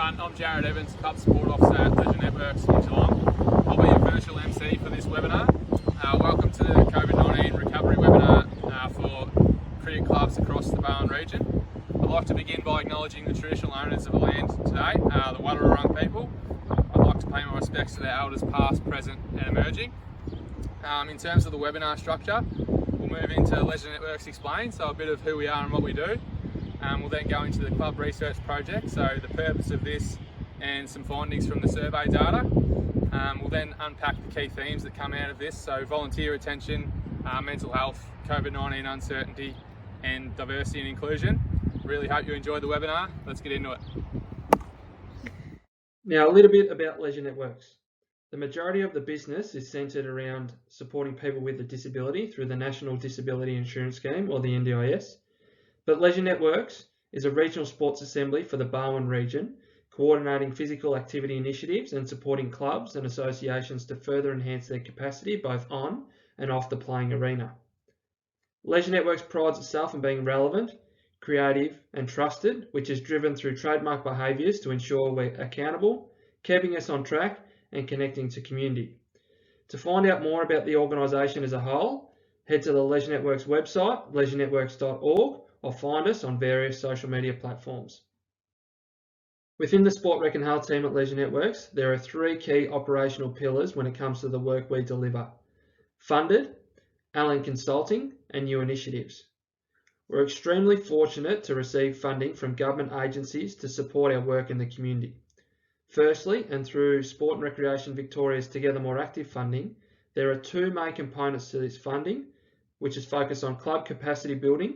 everyone, I'm Jared Evans, Club Support Officer at Leisure Networks in Geelong. I'll be your virtual MC for this webinar. Welcome to the COVID-19 recovery webinar for cricket clubs across the Barwon Region. I'd like to begin by acknowledging the traditional owners of the land today, the Wadawurrung people. I'd like to pay my respects to their elders past, present and emerging. In terms of the webinar structure, we'll move into Leisure Networks Explain, so a bit of who we are and what we do. We'll then go into the club research project, so the purpose of this and some findings from the survey data. We'll then unpack the key themes that come out of this, so volunteer retention, mental health, COVID-19 uncertainty and diversity and inclusion. Really hope you enjoy the webinar. Let's get into it. Now, a little bit about Leisure Networks. The majority of the business is centred around supporting people with a disability through the National Disability Insurance Scheme, or the NDIS. But Leisure Networks is a regional sports assembly for the Barwon Region, coordinating physical activity initiatives and supporting clubs and associations to further enhance their capacity both on and off the playing arena. Leisure Networks prides itself on being relevant, creative and trusted, which is driven through trademark behaviours to ensure we're accountable, keeping us on track and connecting to community. To find out more about the organisation as a whole, head to the Leisure Networks website, leisurenetworks.org, or find us on various social media platforms. Within the Sport Rec and Health team at Leisure Networks, there are three key operational pillars when it comes to the work we deliver: funded, Allen Consulting and new initiatives. We're extremely fortunate to receive funding from government agencies to support our work in the community. Firstly, and through Sport and Recreation Victoria's Together More Active funding, there are two main components to this funding, which is focused on club capacity building,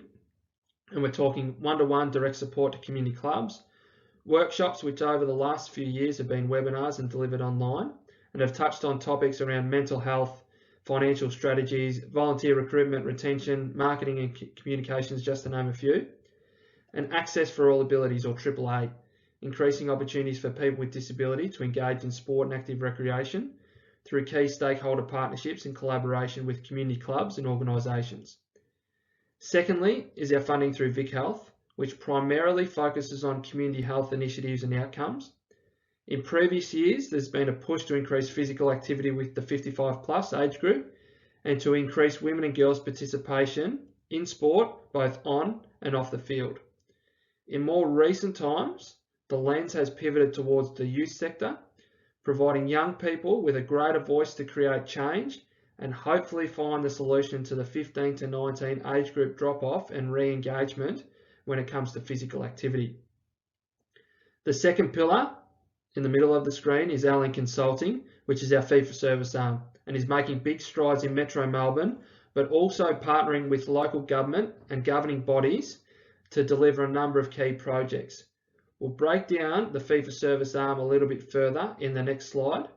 and we're talking one-to-one direct support to community clubs, workshops which over the last few years have been webinars and delivered online and have touched on topics around mental health, financial strategies, volunteer recruitment, retention, marketing and communications, just to name a few, and Access for All Abilities, or AAA, increasing opportunities for people with disability to engage in sport and active recreation through key stakeholder partnerships and collaboration with community clubs and organisations. Secondly is our funding through Vic Health, which primarily focuses on community health initiatives and outcomes. In previous years, there's been a push to increase physical activity with the 55 plus age group and to increase women and girls' participation in sport, both on and off the field. In more recent times, the lens has pivoted towards the youth sector, providing young people with a greater voice to create change and hopefully find the solution to the 15 to 19 age group drop-off and re-engagement when it comes to physical activity. The second pillar in the middle of the screen is Allen Consulting, which is our fee-for-service arm and is making big strides in Metro Melbourne, but also partnering with local government and governing bodies to deliver a number of key projects. We'll break down the fee-for-service arm a little bit further in the next slide.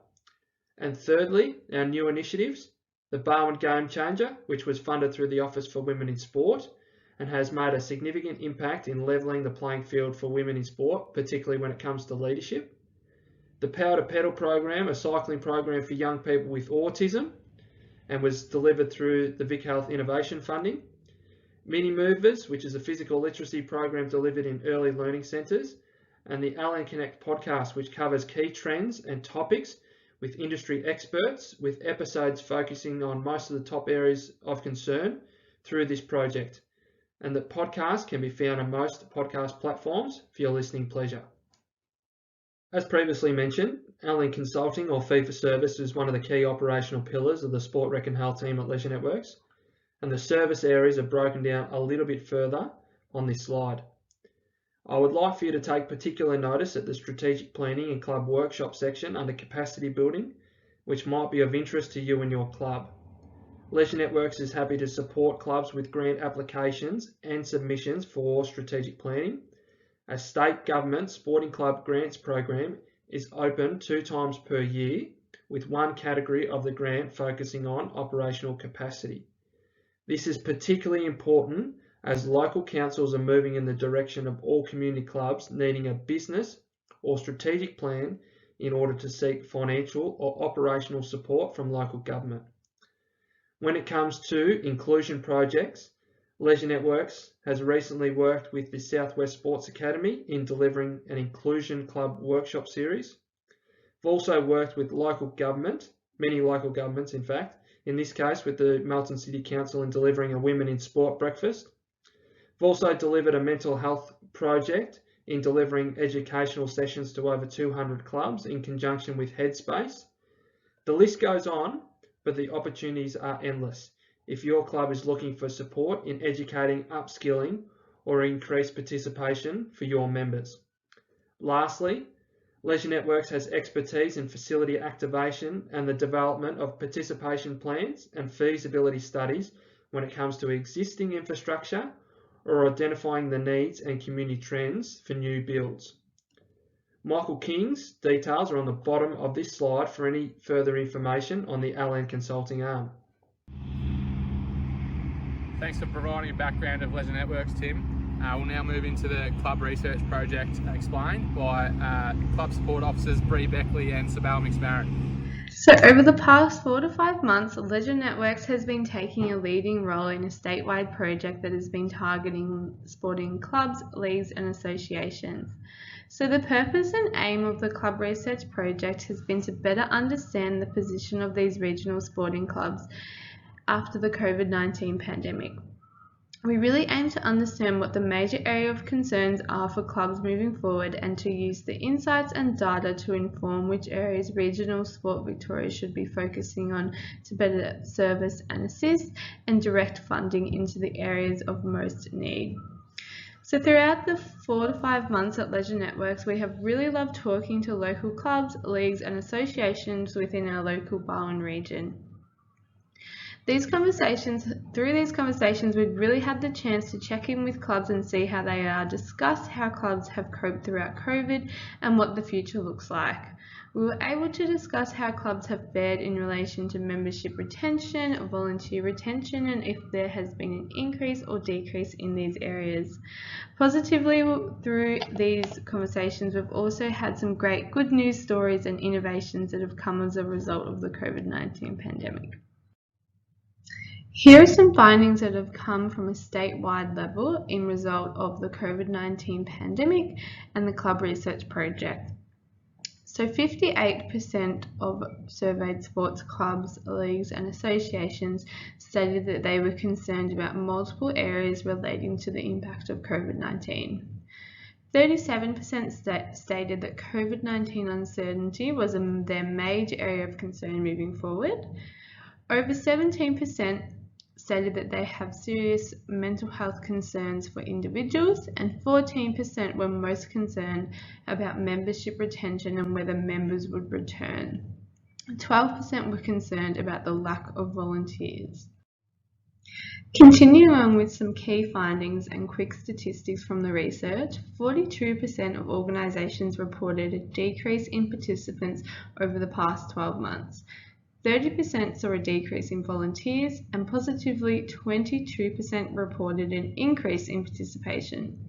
And thirdly, our new initiatives, the Barwon Game Changer, which was funded through the Office for Women in Sport and has made a significant impact in levelling the playing field for women in sport, particularly when it comes to leadership. The Power to Pedal program, a cycling program for young people with autism, and was delivered through the Vic Health Innovation Funding. Mini Movers, which is a physical literacy program delivered in early learning centres, and the Allen Connect podcast, which covers key trends and topics with industry experts, with episodes focusing on most of the top areas of concern through this project. And the podcast can be found on most podcast platforms for your listening pleasure. As previously mentioned, Allen Consulting, or Fee for Service, is one of the key operational pillars of the Sport Rec and Health team at Leisure Networks, and the service areas are broken down a little bit further on this slide. I would like for you to take particular notice at the strategic planning and club workshop section under capacity building, which might be of interest to you and your club. Leisure Networks is happy to support clubs with grant applications and submissions for strategic planning. A state government sporting club grants program is open 2 times per year, with one category of the grant focusing on operational capacity. This is particularly important as local councils are moving in the direction of all community clubs needing a business or strategic plan in order to seek financial or operational support from local government. When it comes to inclusion projects, Leisure Networks has recently worked with the Southwest Sports Academy in delivering an Inclusion Club workshop series. We've also worked with local government, many local governments in fact, in this case with the Melton City Council in delivering a Women in Sport breakfast. We've also delivered a mental health project in delivering educational sessions to over 200 clubs in conjunction with Headspace. The list goes on, but the opportunities are endless if your club is looking for support in educating, upskilling, or increased participation for your members. Lastly, Leisure Networks has expertise in facility activation and the development of participation plans and feasibility studies when it comes to existing infrastructure or identifying the needs and community trends for new builds. Michael King's details are on the bottom of this slide for any further information on the Allen Consulting arm. Thanks for providing a background of Leisure Networks, Tim. We'll now move into the club research project explained by club support officers Bree Beckley and Sabal McSparron. So over the past 4 to 5 months, Leisure Networks has been taking a leading role in a statewide project that has been targeting sporting clubs, leagues and associations. So the purpose and aim of the club research project has been to better understand the position of these regional sporting clubs after the COVID-19 pandemic. We really aim to understand what the major area of concerns are for clubs moving forward and to use the insights and data to inform which areas regional sport Victoria should be focusing on to better service and assist and direct funding into the areas of most need. So throughout the 4 to 5 months at Leisure Networks, we have really loved talking to local clubs, leagues and associations within our local Barwon region. Through these conversations, we've really had the chance to check in with clubs and see how they are, discuss how clubs have coped throughout COVID and what the future looks like. We were able to discuss how clubs have fared in relation to membership retention, volunteer retention, and if there has been an increase or decrease in these areas. Positively, through these conversations, we've also had some great good news stories and innovations that have come as a result of the COVID-19 pandemic. Here are some findings that have come from a statewide level in result of the COVID-19 pandemic and the club research project. So 58% of surveyed sports clubs, leagues and associations stated that they were concerned about multiple areas relating to the impact of COVID-19. 37% stated that COVID-19 uncertainty was their major area of concern moving forward. Over 17% stated that they have serious mental health concerns for individuals, and 14% were most concerned about membership retention and whether members would return. 12% were concerned about the lack of volunteers. Continuing on with some key findings and quick statistics from the research, 42% of organisations reported a decrease in participants over the past 12 months. 30% saw a decrease in volunteers, and positively 22% reported an increase in participation.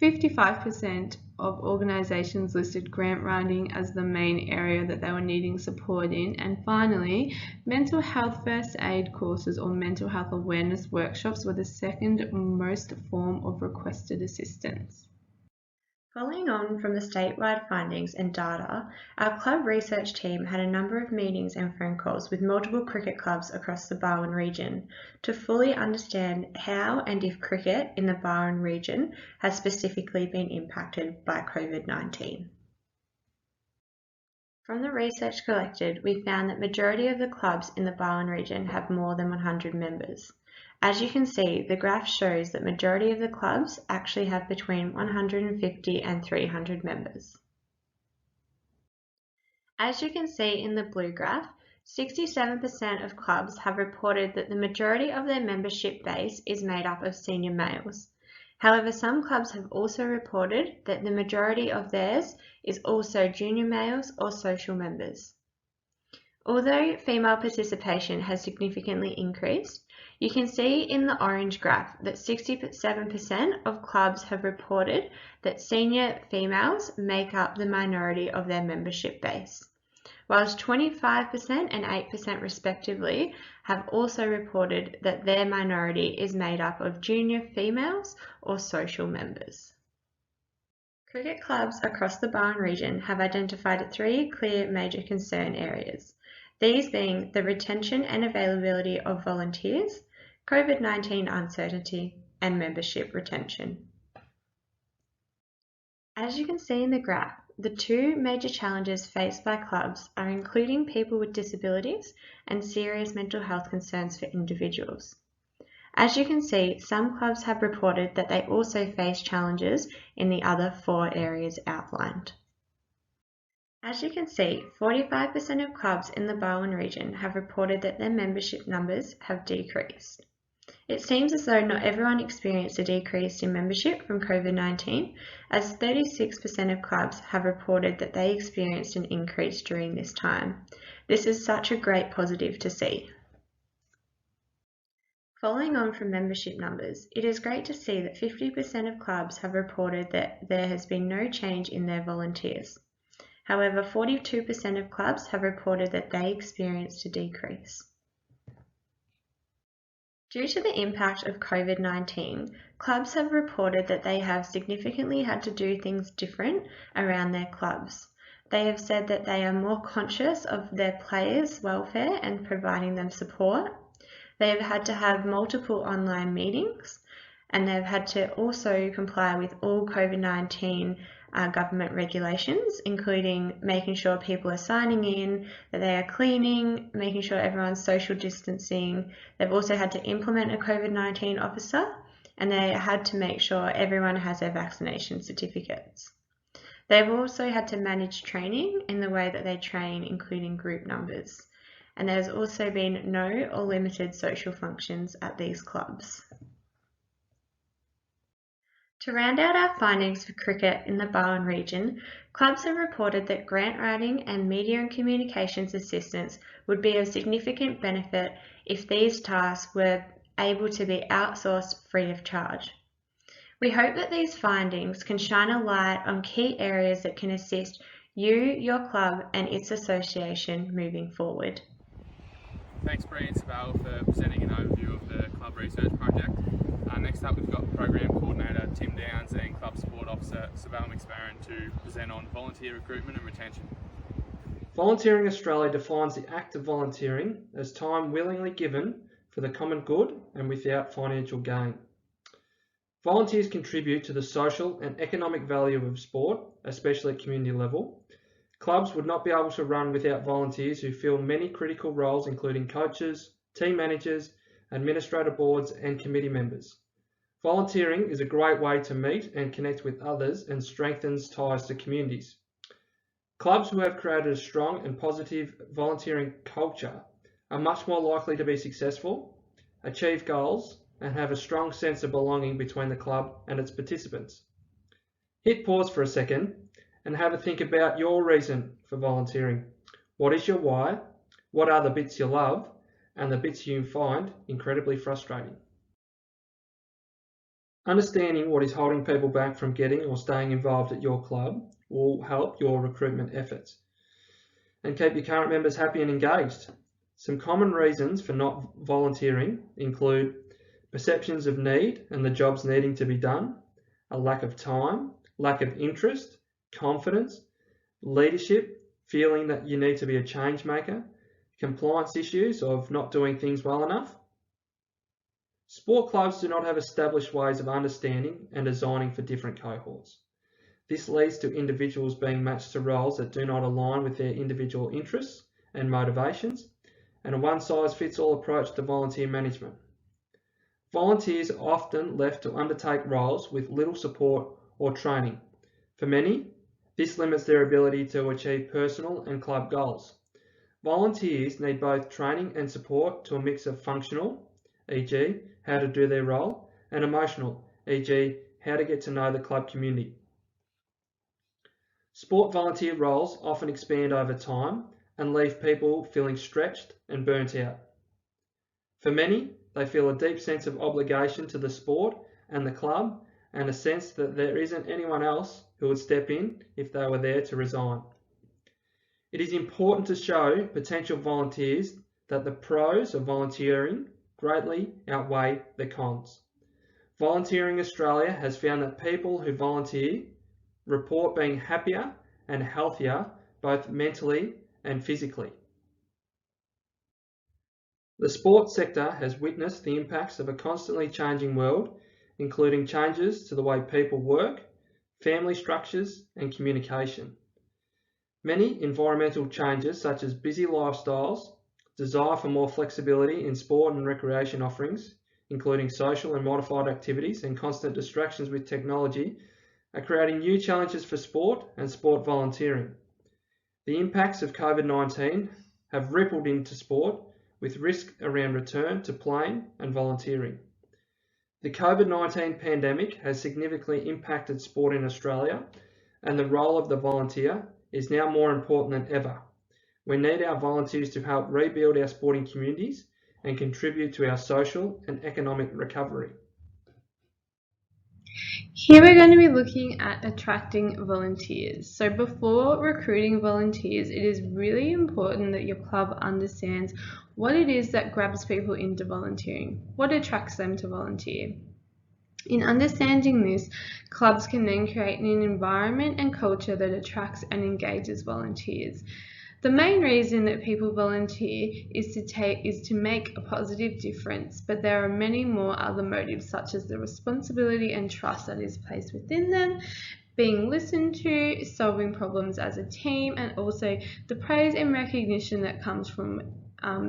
55% of organisations listed grant writing as the main area that they were needing support in, and finally, mental health first aid courses or mental health awareness workshops were the second most form of requested assistance. Following on from the statewide findings and data, our club research team had a number of meetings and phone calls with multiple cricket clubs across the Barwon region to fully understand how and if cricket in the Barwon region has specifically been impacted by COVID-19. From the research collected, we found that majority of the clubs in the Barwon region have more than 100 members. As you can see, the graph shows that majority of the clubs actually have between 150 and 300 members. As you can see in the blue graph, 67% of clubs have reported that the majority of their membership base is made up of senior males. However, some clubs have also reported that the majority of theirs is also junior males or social members. Although female participation has significantly increased, you can see in the orange graph that 67% of clubs have reported that senior females make up the minority of their membership base. whilst 25% and 8% respectively have also reported that their minority is made up of junior females or social members. Cricket clubs across the Barwon region have identified 3 clear major concern areas, these being the retention and availability of volunteers, COVID-19 uncertainty, and membership retention. As you can see in the graph, the 2 major challenges faced by clubs are including people with disabilities and serious mental health concerns for individuals. As you can see, some clubs have reported that they also face challenges in the other 4 areas outlined. As you can see, 45% of clubs in the Barwon region have reported that their membership numbers have decreased. It seems as though not everyone experienced a decrease in membership from COVID-19, as 36% of clubs have reported that they experienced an increase during this time. This is such a great positive to see. Following on from membership numbers, it is great to see that 50% of clubs have reported that there has been no change in their volunteers. However, 42% of clubs have reported that they experienced a decrease. Due to the impact of COVID-19, clubs have reported that they have significantly had to do things different around their clubs. They have said that they are more conscious of their players' welfare and providing them support. They have had to have multiple online meetings, and they've had to also comply with all COVID-19 government regulations, including making sure people are signing in, that they are cleaning, making sure everyone's social distancing. They've also had to implement a COVID-19 officer, and they had to make sure everyone has their vaccination certificates. They've also had to manage training in the way that they train, including group numbers. And there's also been no or limited social functions at these clubs. To round out our findings for cricket in the Barwon region, clubs have reported that grant writing and media and communications assistance would be of significant benefit if these tasks were able to be outsourced free of charge. We hope that these findings can shine a light on key areas that can assist you, your club and its association moving forward. Thanks Bree and Sabal for presenting an overview of the club research project. Next up we've got Program Coordinator Tim Downs and Club Support Officer Sabal McSparron to present on volunteer recruitment and retention. Volunteering Australia defines the act of volunteering as time willingly given for the common good and without financial gain. Volunteers contribute to the social and economic value of sport, especially at community level. Clubs would not be able to run without volunteers who fill many critical roles, including coaches, team managers, administrative boards and committee members. Volunteering is a great way to meet and connect with others and strengthens ties to communities. Clubs who have created a strong and positive volunteering culture are much more likely to be successful, achieve goals, and have a strong sense of belonging between the club and its participants. Hit pause for a second and have a think about your reason for volunteering. What is your why? What are the bits you love and the bits you find incredibly frustrating? Understanding what is holding people back from getting or staying involved at your club will help your recruitment efforts and keep your current members happy and engaged. Some common reasons for not volunteering include perceptions of need and the jobs needing to be done, a lack of time, lack of interest, confidence, leadership, feeling that you need to be a change maker, compliance issues of not doing things well enough. Sport clubs do not have established ways of understanding and designing for different cohorts. This leads to individuals being matched to roles that do not align with their individual interests and motivations, and a one-size-fits-all approach to volunteer management. Volunteers are often left to undertake roles with little support or training. For many, this limits their ability to achieve personal and club goals. Volunteers need both training and support to a mix of functional, e.g. how to do their role, and emotional, e.g. how to get to know the club community. Sport volunteer roles often expand over time and leave people feeling stretched and burnt out. For many, they feel a deep sense of obligation to the sport and the club and a sense that there isn't anyone else who would step in if they were there to resign. It is important to show potential volunteers that the pros of volunteering greatly outweigh the cons. Volunteering Australia has found that people who volunteer report being happier and healthier both mentally and physically. The sports sector has witnessed the impacts of a constantly changing world, including changes to the way people work, family structures, and communication. Many environmental changes such as busy lifestyles, desire for more flexibility in sport and recreation offerings, including social and modified activities, and constant distractions with technology, are creating new challenges for sport and sport volunteering. The impacts of COVID-19 have rippled into sport, with risk around return to playing and volunteering. The COVID-19 pandemic has significantly impacted sport in Australia, and the role of the volunteer is now more important than ever. We need our volunteers to help rebuild our sporting communities and contribute to our social and economic recovery. Here we're going to be looking at attracting volunteers. So before recruiting volunteers, it is really important that your club understands what it is that grabs people into volunteering, what attracts them to volunteer. In understanding this, clubs can then create an environment and culture that attracts and engages volunteers. The main reason that people volunteer is to make a positive difference, but there are many more other motives, such as the responsibility and trust that is placed within them, being listened to, solving problems as a team, and also the praise and recognition that comes from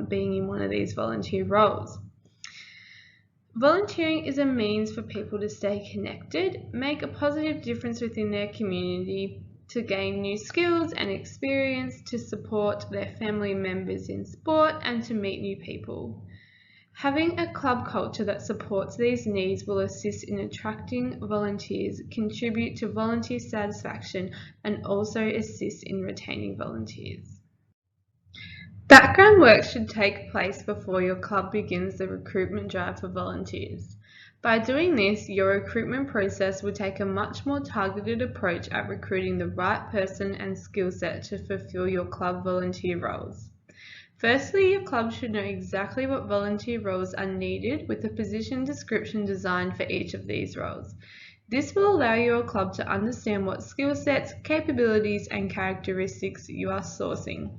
being in one of these volunteer roles. Volunteering is a means for people to stay connected, make a positive difference within their community, to gain new skills and experience, to support their family members in sport, and to meet new people. Having a club culture that supports these needs will assist in attracting volunteers, contribute to volunteer satisfaction, and also assist in retaining volunteers. Background work should take place before your club begins the recruitment drive for volunteers. By doing this, your recruitment process will take a much more targeted approach at recruiting the right person and skill set to fulfill your club volunteer roles. Firstly, your club should know exactly what volunteer roles are needed with a position description designed for each of these roles. This will allow your club to understand what skill sets, capabilities, and characteristics you are sourcing.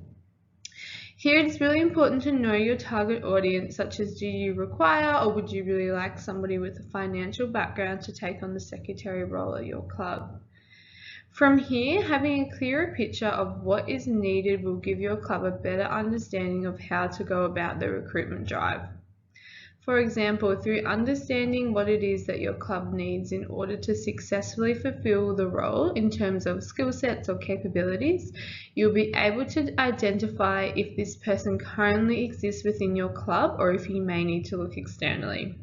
Here it is really important to know your target audience, such as do you require or would you really like somebody with a financial background to take on the secretary role at your club. From here, having a clearer picture of what is needed will give your club a better understanding of how to go about the recruitment drive. For example, through understanding what it is that your club needs in order to successfully fulfill the role in terms of skill sets or capabilities, you'll be able to identify if this person currently exists within your club or if you may need to look externally.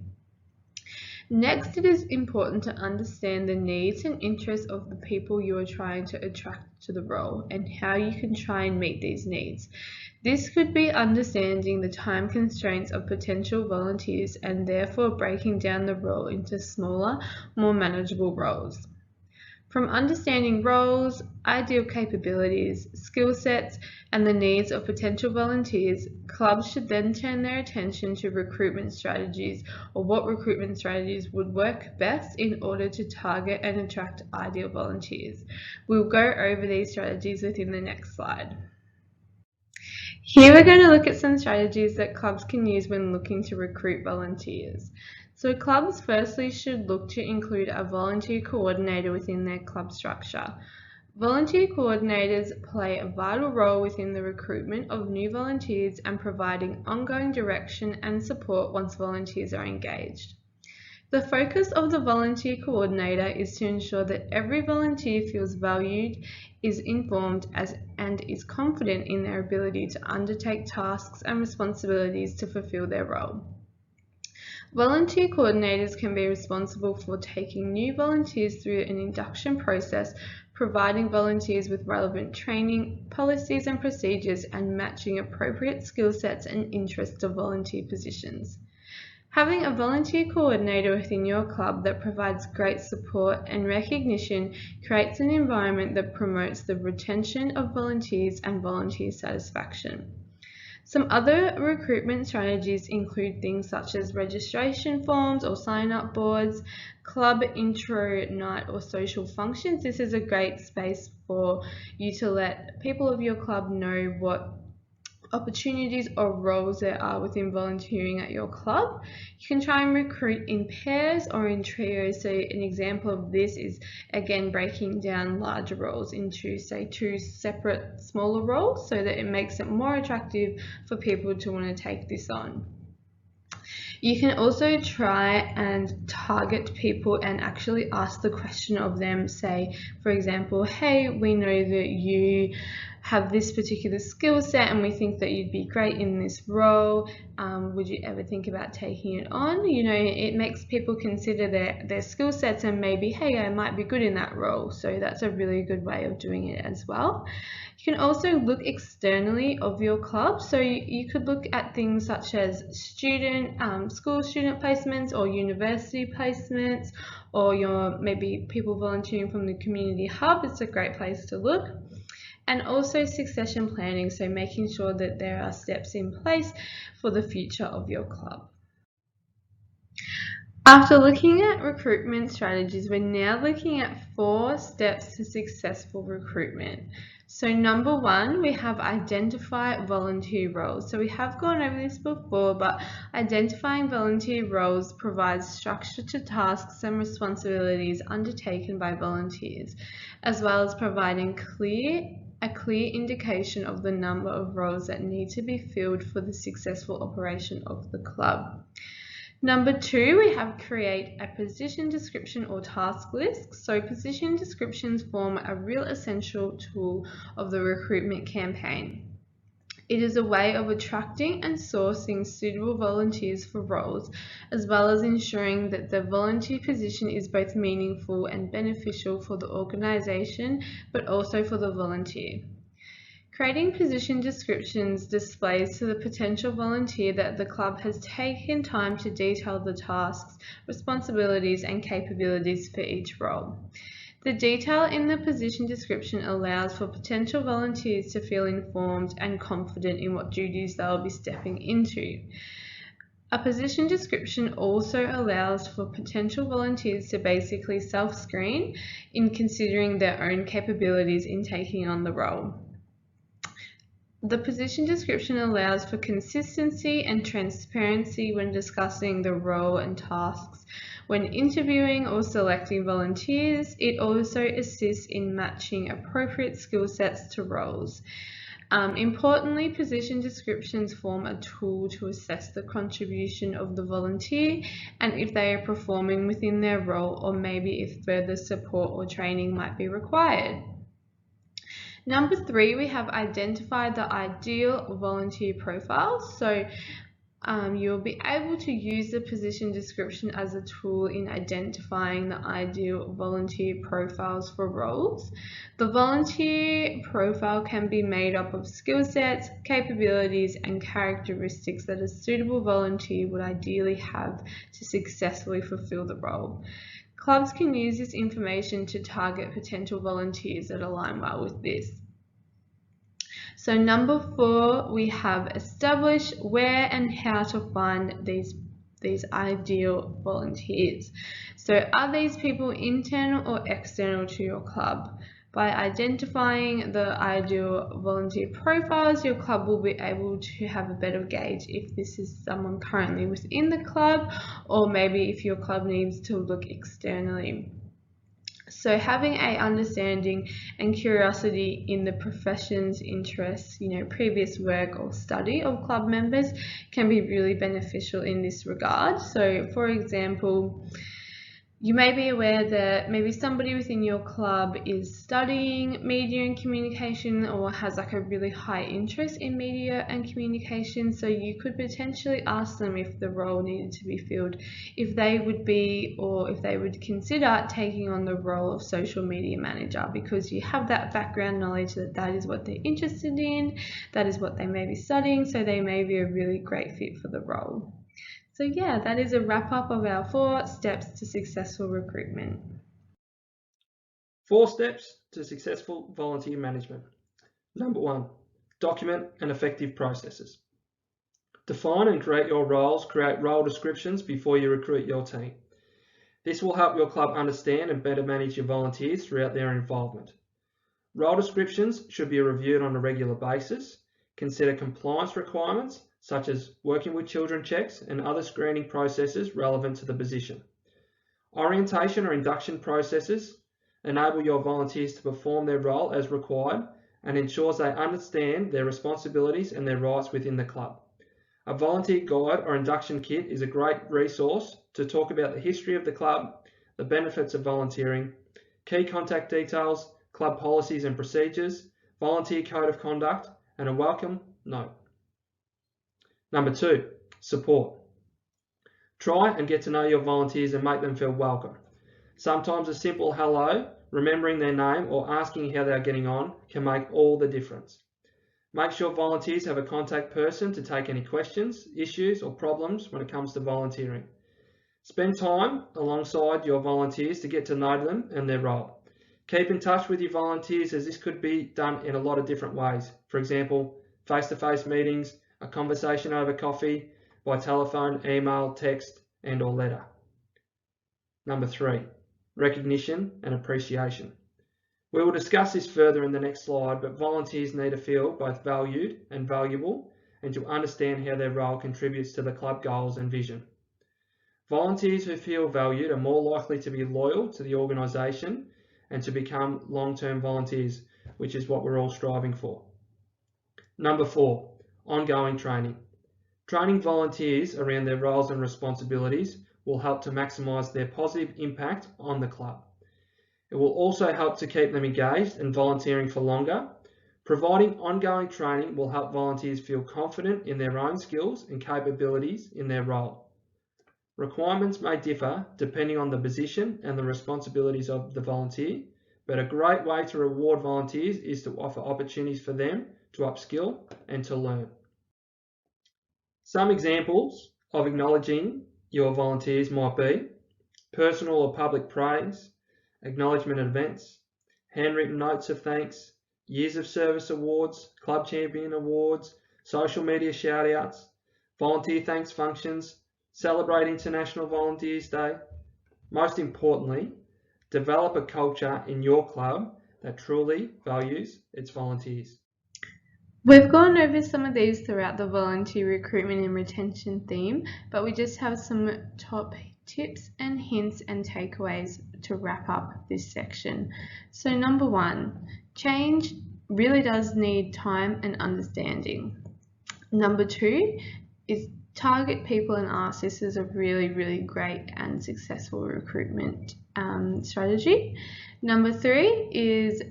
Next, it is important to understand the needs and interests of the people you are trying to attract to the role and how you can try and meet these needs. This could be understanding the time constraints of potential volunteers and therefore breaking down the role into smaller, more manageable roles. From understanding roles, ideal capabilities, skill sets, and the needs of potential volunteers, clubs should then turn their attention to recruitment strategies or what recruitment strategies would work best in order to target and attract ideal volunteers. We'll go over these strategies within the next slide. Here we're going to look at some strategies that clubs can use when looking to recruit volunteers. So clubs firstly should look to include a volunteer coordinator within their club structure. Volunteer coordinators play a vital role within the recruitment of new volunteers and providing ongoing direction and support once volunteers are engaged. The focus of the volunteer coordinator is to ensure that every volunteer feels valued, is informed, and is confident in their ability to undertake tasks and responsibilities to fulfill their role. Volunteer coordinators can be responsible for taking new volunteers through an induction process, providing volunteers with relevant training, policies and procedures, and matching appropriate skill sets and interests to volunteer positions. Having a volunteer coordinator within your club that provides great support and recognition creates an environment that promotes the retention of volunteers and volunteer satisfaction. Some other recruitment strategies include things such as registration forms or sign-up boards, club intro night or social functions. This is a great space for you to let people of your club know what opportunities or roles there are within volunteering at your club. You can try and recruit in pairs or in trios. So an example of this is, again, breaking down larger roles into, say, 2 separate smaller roles so that it makes it more attractive for people to want to take this on. You can also try and target people and actually ask the question of them, say, for example, hey, we know that you have this particular skill set and we think that you'd be great in this role. Would you ever think about taking it on? You know, it makes people consider their skill sets and maybe, hey, I might be good in that role. So that's a really good way of doing it as well. You can also look externally of your club. So you could look at things such as school student placements or university placements, or your maybe people volunteering from the community hub. It's a great place to look. And also succession planning, so making sure that there are steps in place for the future of your club. After looking at recruitment strategies, we're now looking at 4 steps to successful recruitment. So number 1, we have identify volunteer roles. So we have gone over this before, but identifying volunteer roles provides structure to tasks and responsibilities undertaken by volunteers, as well as providing a clear indication of the number of roles that need to be filled for the successful operation of the club. Number 2, we have create a position description or task list. So position descriptions form a real essential tool of the recruitment campaign. It is a way of attracting and sourcing suitable volunteers for roles, as well as ensuring that the volunteer position is both meaningful and beneficial for the organisation, but also for the volunteer. Creating position descriptions displays to the potential volunteer that the club has taken time to detail the tasks, responsibilities, and capabilities for each role. The detail in the position description allows for potential volunteers to feel informed and confident in what duties they'll be stepping into. A position description also allows for potential volunteers to basically self-screen in considering their own capabilities in taking on the role. The position description allows for consistency and transparency when discussing the role and tasks. When interviewing or selecting volunteers, it also assists in matching appropriate skill sets to roles. Importantly, position descriptions form a tool to assess the contribution of the volunteer and if they are performing within their role, or maybe if further support or training might be required. Number 3, we have identified the ideal volunteer profiles. So you'll be able to use the position description as a tool in identifying the ideal volunteer profiles for roles. The volunteer profile can be made up of skill sets, capabilities, and characteristics that a suitable volunteer would ideally have to successfully fulfill the role. Clubs can use this information to target potential volunteers that align well with this. So number 4, we have establish where and how to find these ideal volunteers. So are these people internal or external to your club? By identifying the ideal volunteer profiles, your club will be able to have a better gauge if this is someone currently within the club, or maybe if your club needs to look externally. So having an understanding and curiosity in the profession's interests, previous work or study of club members can be really beneficial in this regard. So for example, you may be aware that maybe somebody within your club is studying media and communication, or has like a really high interest in media and communication. So you could potentially ask them if the role needed to be filled, if they would be, or if they would consider taking on the role of social media manager, because you have that background knowledge that that is what they're interested in, that is what they may be studying, so they may be a really great fit for the role. So yeah, that is a wrap up of our 4 steps to successful recruitment. 4 steps to successful volunteer management. Number 1, document and effective processes. Define and create your roles, create role descriptions before you recruit your team. This will help your club understand and better manage your volunteers throughout their involvement. Role descriptions should be reviewed on a regular basis. Consider compliance requirements such as working with children checks and other screening processes relevant to the position. Orientation or induction processes enable your volunteers to perform their role as required and ensures they understand their responsibilities and their rights within the club. A volunteer guide or induction kit is a great resource to talk about the history of the club, the benefits of volunteering, key contact details, club policies and procedures, volunteer code of conduct, and a welcome note. Number 2, support. Try and get to know your volunteers and make them feel welcome. Sometimes a simple hello, remembering their name, or asking how they're getting on can make all the difference. Make sure volunteers have a contact person to take any questions, issues, or problems when it comes to volunteering. Spend time alongside your volunteers to get to know them and their role. Keep in touch with your volunteers, as this could be done in a lot of different ways. For example, face-to-face meetings, a conversation over coffee, by telephone, email, text, and/or letter. Number 3, recognition and appreciation. We will discuss this further in the next slide, but volunteers need to feel both valued and valuable and to understand how their role contributes to the club goals and vision. Volunteers who feel valued are more likely to be loyal to the organisation and to become long-term volunteers, which is what we're all striving for. Number 4, ongoing training. Training volunteers around their roles and responsibilities will help to maximise their positive impact on the club. It will also help to keep them engaged and volunteering for longer. Providing ongoing training will help volunteers feel confident in their own skills and capabilities in their role. Requirements may differ depending on the position and the responsibilities of the volunteer, but a great way to reward volunteers is to offer opportunities for them to upskill and to learn. Some examples of acknowledging your volunteers might be personal or public praise, acknowledgement events, handwritten notes of thanks, years of service awards, club champion awards, social media shout-outs, volunteer thanks functions, celebrate International Volunteers Day. Most importantly, develop a culture in your club that truly values its volunteers. We've gone over some of these throughout the volunteer recruitment and retention theme, but we just have some top tips and hints and takeaways to wrap up this section. So number 1, change really does need time and understanding. Number 2 is target people and ask. This is a really, really great and successful recruitment strategy. Number 3 is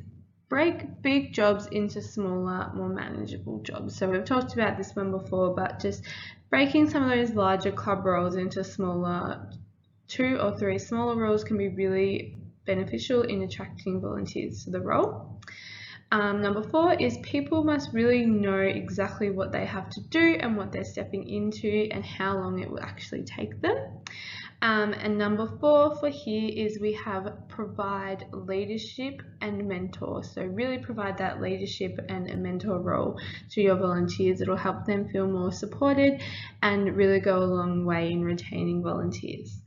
break big jobs into smaller, more manageable jobs. So we've talked about this one before, but just breaking some of those larger club roles into smaller, 2 or 3 smaller roles can be really beneficial in attracting volunteers to the role. Number 4 is people must really know exactly what they have to do and what they're stepping into and how long it will actually take them. And number 4 for here is we have provide leadership and mentor. So really provide that leadership and a mentor role to your volunteers. It'll help them feel more supported and really go a long way in retaining volunteers.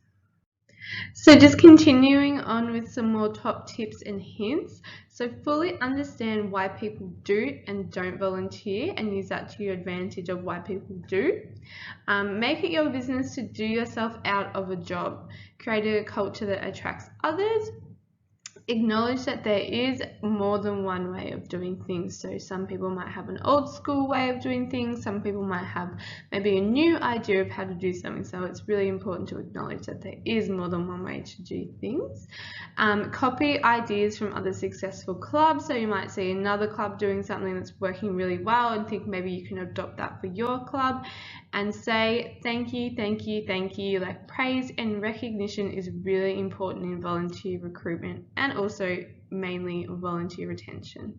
So just continuing on with some more top tips and hints. So fully understand why people do and don't volunteer and use that to your advantage of why people do. Make it your business to do yourself out of a job. Create a culture that attracts others. Acknowledge that there is more than one way of doing things. So some people might have an old school way of doing things. Some people might have maybe a new idea of how to do something. So it's really important to acknowledge that there is more than one way to do things. Copy ideas from other successful clubs. So you might see another club doing something that's working really well and think maybe you can adopt that for your club. And say thank you, thank you, thank you. Like praise and recognition is really important in volunteer recruitment and also mainly volunteer retention.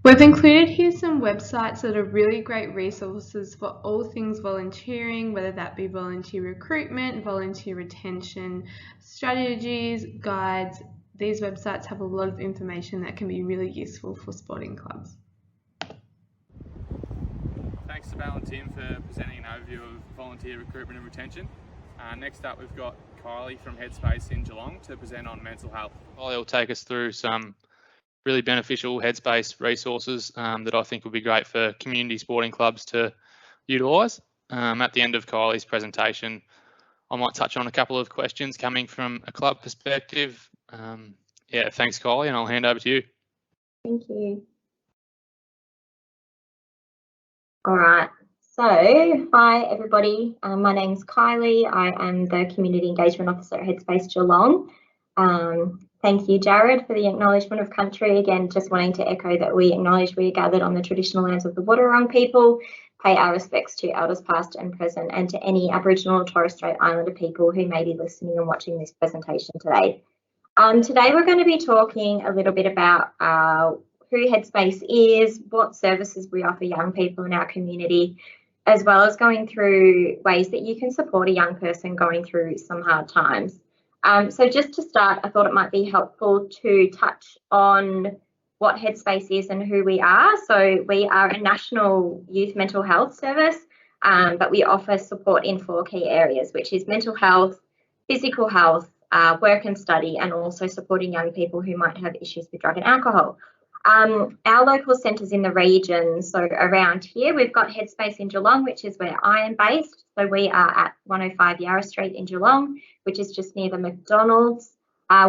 We've included here some websites that are really great resources for all things volunteering, whether that be volunteer recruitment, volunteer retention, strategies, guides. These websites have a lot of information that can be really useful for sporting clubs. Thanks to Val and Tim for presenting an overview of volunteer recruitment and retention. Next up, we've got Kylie from Headspace in Geelong to present on mental health. Kylie will take us through some really beneficial Headspace resources that I think will be great for community sporting clubs to utilise. At the end of Kylie's presentation, I might touch on a couple of questions coming from a club perspective. Thanks, Kylie, and I'll hand over to you. Thank you. All right. So, hi everybody. My name's Kylie. I am the Community Engagement Officer at Headspace Geelong. Thank you, Jared, for the acknowledgement of country. Again, just wanting to echo that we acknowledge we are gathered on the traditional lands of the Wadawurrung people, pay our respects to elders past and present, and to any Aboriginal or Torres Strait Islander people who may be listening and watching this presentation today. Today we're going to be talking a little bit about who Headspace is, what services we offer young people in our community, as well as going through ways that you can support a young person going through some hard times. So just to start, I thought it might be helpful to touch on what Headspace is and who we are. So we are a national youth mental health service, but we offer support in 4 key areas, which is mental health, physical health, work and study, and also supporting young people who might have issues with drug and alcohol. Our local centres in the region, so around here, we've got Headspace in Geelong, which is where I am based. So we are at 105 Yarra Street in Geelong, which is just near the McDonald's.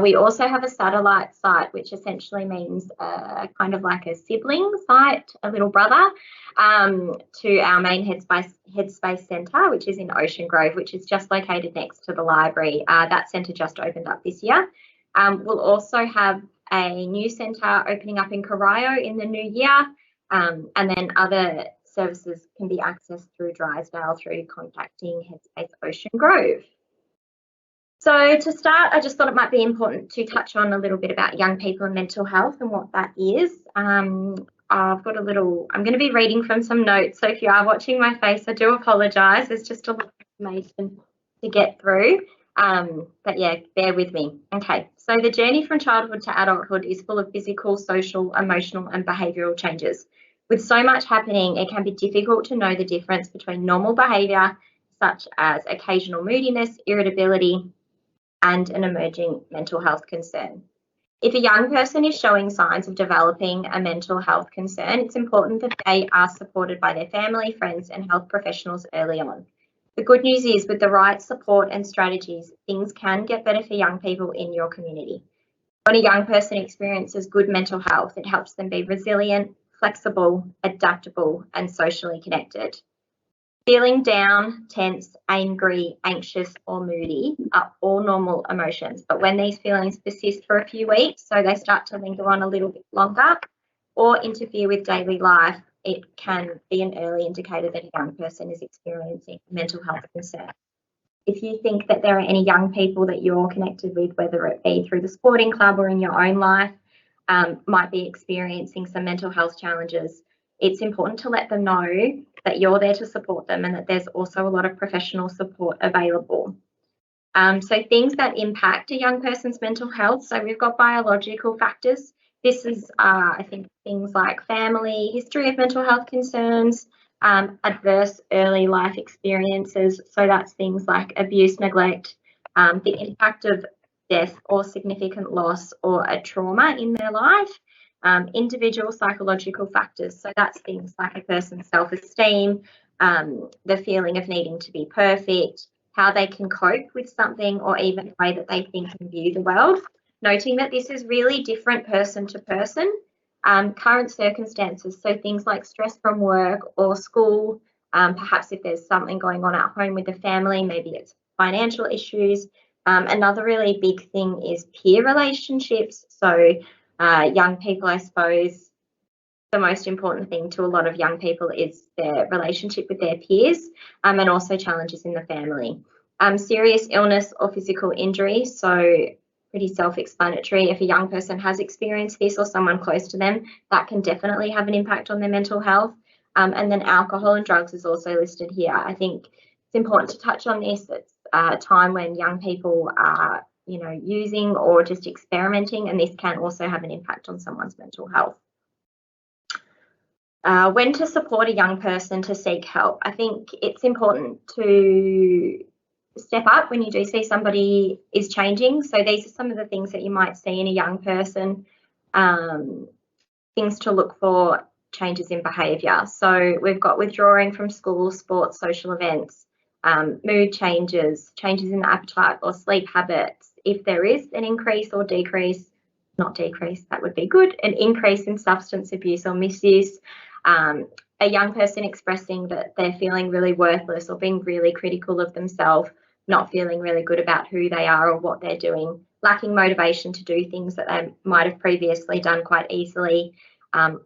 We also have a satellite site, which essentially means kind of like a sibling site, a little brother, to our main Headspace Centre, which is in Ocean Grove, which is just located next to the library. That centre just opened up this year. We'll also have a new centre opening up in Corio in the new year, and then other services can be accessed through Drysdale through contacting Headspace Ocean Grove. So to start, I just thought it might be important to touch on a little bit about young people and mental health and what that is. I'm going to be reading from some notes, so if you are watching my face, I do apologise. There's just a lot of information to get through. But yeah, bear with me. Okay, so the journey from childhood to adulthood is full of physical, social, emotional and behavioural changes. With so much happening, it can be difficult to know the difference between normal behaviour, such as occasional moodiness, irritability, and an emerging mental health concern. If a young person is showing signs of developing a mental health concern, it's important that they are supported by their family, friends and health professionals early on. The good news is, with the right support and strategies, things can get better for young people in your community. When a young person experiences good mental health, it helps them be resilient, flexible, adaptable, and socially connected. Feeling down, tense, angry, anxious, or moody are all normal emotions, but when these feelings persist for a few weeks, so they start to linger on a little bit longer or interfere with daily life, it can be an early indicator that a young person is experiencing mental health concern. If you think that there are any young people that you're connected with, whether it be through the sporting club or in your own life, might be experiencing some mental health challenges, it's important to let them know that you're there to support them and that there's also a lot of professional support available. So things that impact a young person's mental health. So we've got biological factors. This is, I think, things like family, history of mental health concerns, adverse early life experiences. So that's things like abuse, neglect, the impact of death or significant loss or a trauma in their life, individual psychological factors. So that's things like a person's self-esteem, the feeling of needing to be perfect, how they can cope with something, or even the way that they think and view the world. Noting that this is really different person to person. Current circumstances, so things like stress from work or school, perhaps if there's something going on at home with the family, maybe it's financial issues. Another really big thing is peer relationships. So young people, I suppose, the most important thing to a lot of young people is their relationship with their peers, and also challenges in the family. Serious illness or physical injury. So pretty self-explanatory. If a young person has experienced this or someone close to them, that can definitely have an impact on their mental health. And then alcohol and drugs is also listed here. I think it's important to touch on this. It's a time when young people are, using or just experimenting, and this can also have an impact on someone's mental health. When to support a young person to seek help. I think it's important to step up when you do see somebody is changing. So these are some of the things that you might see in a young person, things to look for: changes in behaviour. So we've got withdrawing from school, sports, social events, mood changes, changes in appetite or sleep habits. If there is an increase or decrease, not decrease, that would be good, an increase in substance abuse or misuse, a young person expressing that they're feeling really worthless or being really critical of themselves, not feeling really good about who they are or what they're doing, lacking motivation to do things that they might have previously done quite easily,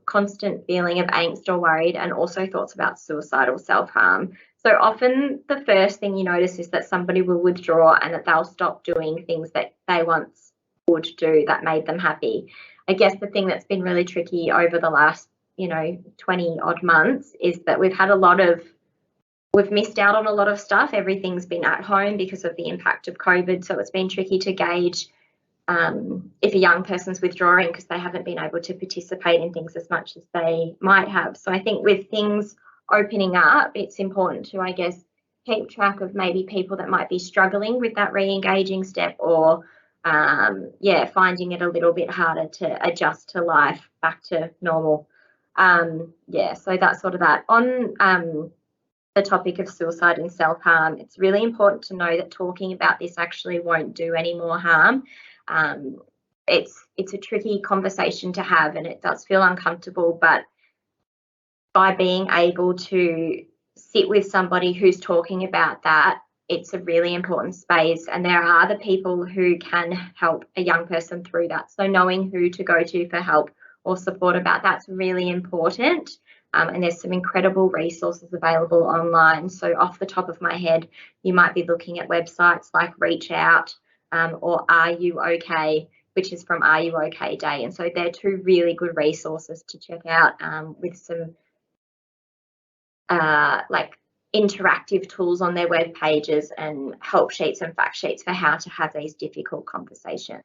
constant feeling of angst or worried, and also thoughts about suicide or self-harm. So often the first thing you notice is that somebody will withdraw and that they'll stop doing things that they once would do that made them happy. I guess the thing that's been really tricky over the last 20 odd months is that we've missed out on a lot of stuff. Everything's been at home because of the impact of COVID, so it's been tricky to gauge if a young person's withdrawing because they haven't been able to participate in things as much as they might have. So I think with things opening up, it's important to, I guess, keep track of maybe people that might be struggling with that re-engaging step, or finding it a little bit harder to adjust to life back to normal. So that's sort of that. On the topic of suicide and self-harm, it's really important to know that talking about this actually won't do any more harm. It's a tricky conversation to have, and it does feel uncomfortable, but by being able to sit with somebody who's talking about that, it's a really important space, and there are other people who can help a young person through that. So knowing who to go to for help or support about that's really important. And there's some incredible resources available online. So off the top of my head, you might be looking at websites like Reach Out or Are You OK, which is from Are You OK Day. And so they're two really good resources to check out with some interactive tools on their web pages and help sheets and fact sheets for how to have these difficult conversations.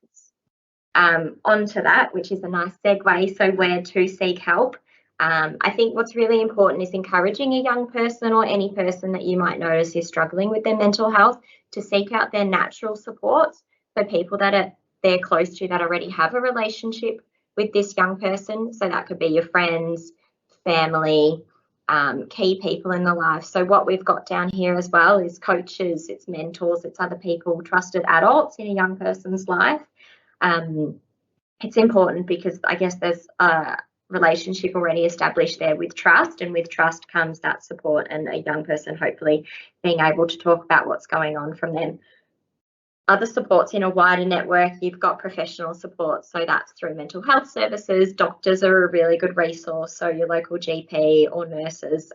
Onto that, which is a nice segue. So where to seek help. I think what's really important is encouraging a young person or any person that you might notice is struggling with their mental health to seek out their natural supports. So people that they're close to that already have a relationship with this young person. So that could be your friends, family, key people in the life. So what we've got down here as well is coaches, it's mentors, it's other people, trusted adults in a young person's life. It's important because I guess there's a relationship already established there with trust, and with trust comes that support and a young person hopefully being able to talk about what's going on from them. Other supports in a wider network, you've got professional support, so that's through mental health services. Doctors are a really good resource, so your local GP or nurses.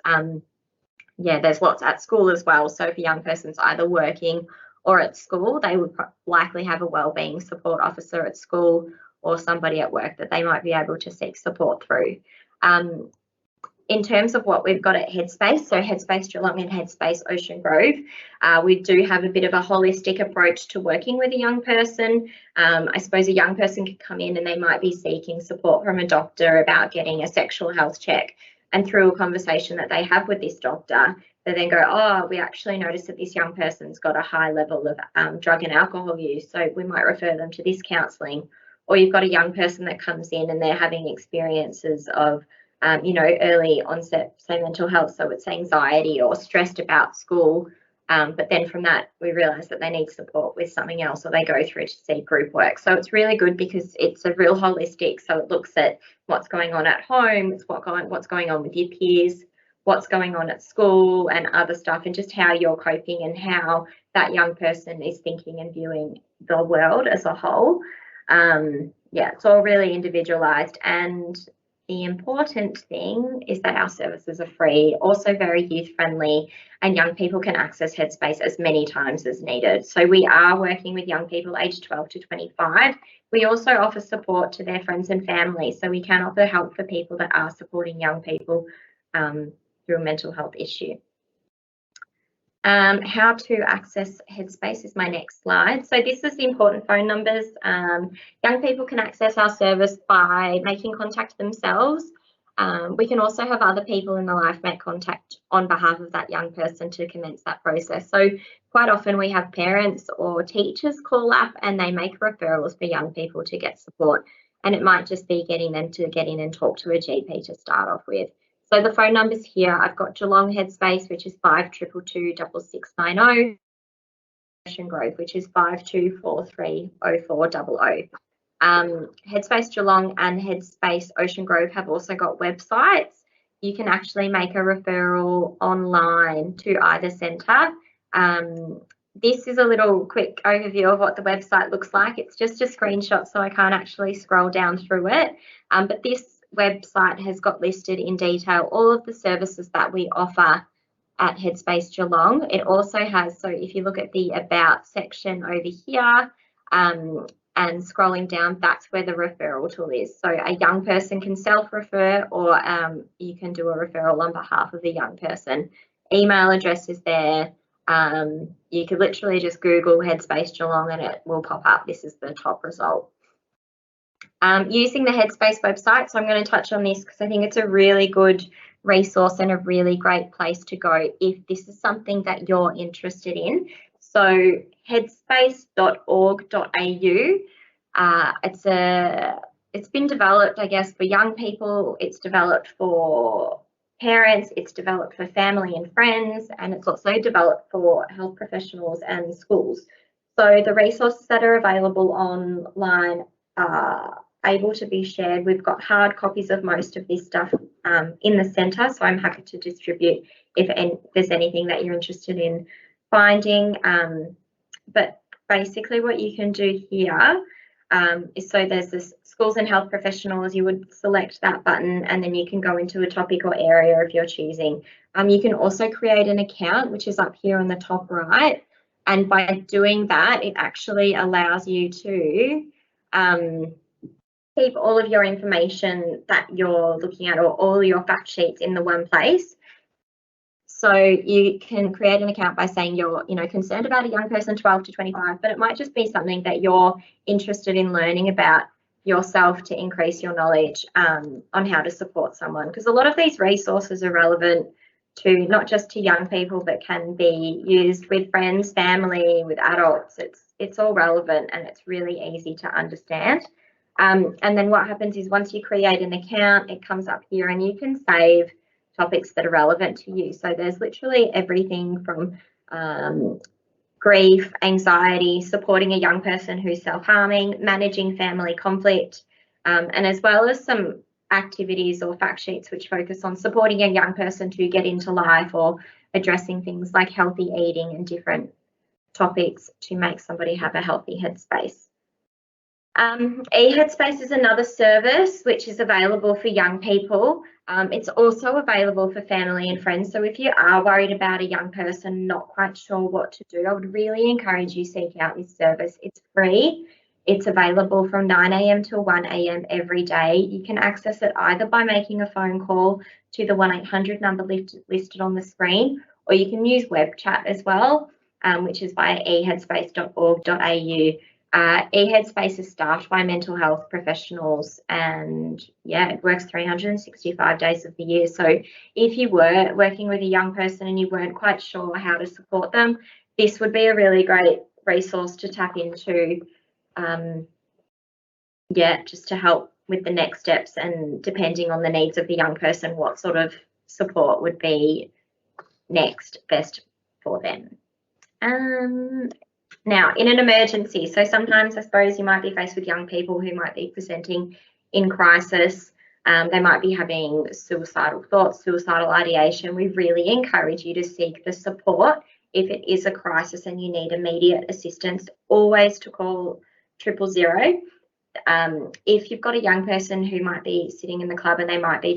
There's lots at school as well, so if a young person's either working or at school, they would likely have a wellbeing support officer at school or somebody at work that they might be able to seek support through. In terms of what we've got at Headspace, so Headspace Geelong and Headspace Ocean Grove, we do have a bit of a holistic approach to working with a young person. I suppose a young person could come in and they might be seeking support from a doctor about getting a sexual health check, and through a conversation that they have with this doctor, they then go, oh, we actually noticed that this young person's got a high level of drug and alcohol use, so we might refer them to this counselling. Or you've got a young person that comes in and they're having experiences of early onset, say, mental health, so it's anxiety or stressed about school, but then from that we realise that they need support with something else, or they go through to see group work. So it's really good because it's a real holistic, so it looks at what's going on at home, it's what's going on with your peers, what's going on at school and other stuff, and just how you're coping and how that young person is thinking and viewing the world as a whole. It's all really individualised, and the important thing is that our services are free, also very youth friendly, and young people can access Headspace as many times as needed. So we are working with young people aged 12 to 25. We also offer support to their friends and family. So we can offer help for people that are supporting young people through a mental health issue. How to access Headspace is my next slide. So this is the important phone numbers. Young people can access our service by making contact themselves. We can also have other people in the life make contact on behalf of that young person to commence that process. So quite often we have parents or teachers call up and they make referrals for young people to get support. And it might just be getting them to get in and talk to a GP to start off with. So the phone numbers here, I've got Geelong Headspace, which is 5222 6690, Ocean Grove, which is 5243 0400. Headspace Geelong and Headspace Ocean Grove have also got websites. You can actually make a referral online to either centre. This is a little quick overview of what the website looks like. It's just a screenshot, so I can't actually scroll down through it. But this website has got listed in detail all of the services that we offer at Headspace Geelong. It also has, so if you look at the About section over here and scrolling down, that's where the referral tool is. So a young person can self-refer, or you can do a referral on behalf of a young person. Email address is there. You could literally just Google Headspace Geelong and it will pop up. This is the top result. Using the Headspace website, so I'm going to touch on this because I think it's a really good resource and a really great place to go if this is something that you're interested in. So headspace.org.au, it's been developed, I guess, for young people. It's developed for parents, it's developed for family and friends, and it's also developed for health professionals and schools. So the resources that are available online are able to be shared. We've got hard copies of most of this stuff in the centre, so I'm happy to distribute if there's anything that you're interested in finding. But basically what you can do here is, so there's this schools and health professionals, you would select that button and then you can go into a topic or area if you're choosing. You can also create an account, which is up here on the top right. And by doing that, it actually allows you to keep all of your information that you're looking at, or all your fact sheets, in the one place. So you can create an account by saying you're, concerned about a young person 12 to 25, but it might just be something that you're interested in learning about yourself to increase your knowledge on how to support someone. Because a lot of these resources are relevant to not just to young people, but can be used with friends, family, with adults. It's all relevant and it's really easy to understand. And then what happens is once you create an account, it comes up here and you can save topics that are relevant to you. So there's literally everything from grief, anxiety, supporting a young person who's self-harming, managing family conflict, and as well as some activities or fact sheets which focus on supporting a young person to get into life, or addressing things like healthy eating and different topics to make somebody have a healthy headspace. eHeadspace is another service which is available for young people. It's also available for family and friends. So if you are worried about a young person, not quite sure what to do, I would really encourage you seek out this service. It's free. It's available from 9 a.m. till 1 a.m. every day. You can access it either by making a phone call to the 1-800 number listed on the screen, or you can use web chat as well, which is via eheadspace.org.au. eHeadspace is staffed by mental health professionals, and it works 365 days of the year. So if you were working with a young person and you weren't quite sure how to support them, this would be a really great resource to tap into, just to help with the next steps, and depending on the needs of the young person, what sort of support would be next best for them. Now, in an emergency, so sometimes I suppose you might be faced with young people who might be presenting in crisis. They might be having suicidal thoughts, suicidal ideation. We really encourage you to seek the support if it is a crisis and you need immediate assistance. Always to call 000. if you've got a young person who might be sitting in the club and they might be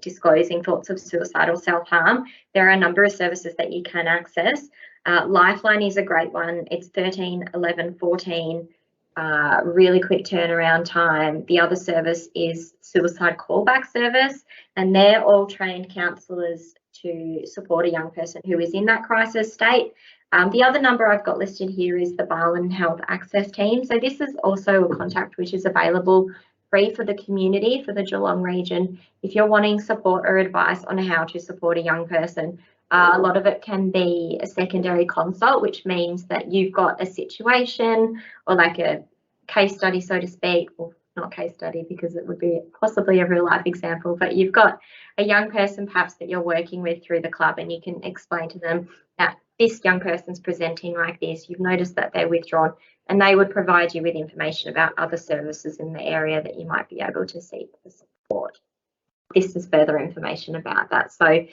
disclosing thoughts of suicide or self-harm, there are a number of services that you can access. Lifeline is a great one. It's 13, 11, 14, really quick turnaround time. The other service is Suicide Callback Service, and they're all trained counsellors to support a young person who is in that crisis state. The other number I've got listed here is the Barwon Health Access Team. So this is also a contact which is available free for the community, for the Geelong region, if you're wanting support or advice on how to support a young person. A lot of it can be a secondary consult, which means that you've got a situation or like a case study, so to speak, or not case study because it would be possibly a real life example, but you've got a young person perhaps that you're working with through the club, and you can explain to them that this young person's presenting like this, you've noticed that they're withdrawn, and they would provide you with information about other services in the area that you might be able to seek for support. This is further information about that. So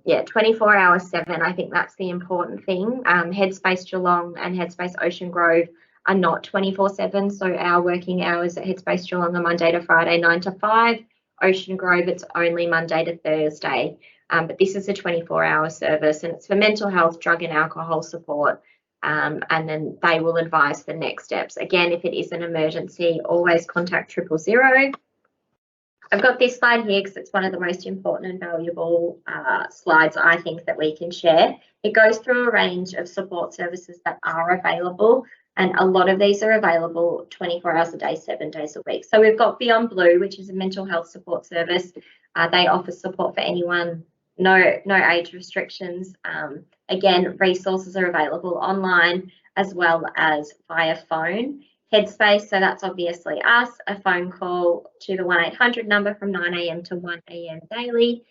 yeah, 24 hours 7, I think that's the important thing. Headspace Geelong and Headspace Ocean Grove are not 24/7, so our working hours at Headspace Geelong are Monday to Friday, 9 to 5. Ocean Grove, it's only Monday to Thursday. But this is a 24-hour service, and it's for mental health, drug and alcohol support, and then they will advise the next steps. Again, if it is an emergency, always contact 000. I've got this slide here because it's one of the most important and valuable slides I think that we can share. It goes through a range of support services that are available, and a lot of these are available 24 hours a day, 7 days a week. So we've got Beyond Blue, which is a mental health support service. They offer support for anyone, no age restrictions. Again, resources are available online as well as via phone. Headspace, so that's obviously us, a phone call to the 1-800 number from 9 a.m. to 1 a.m. daily.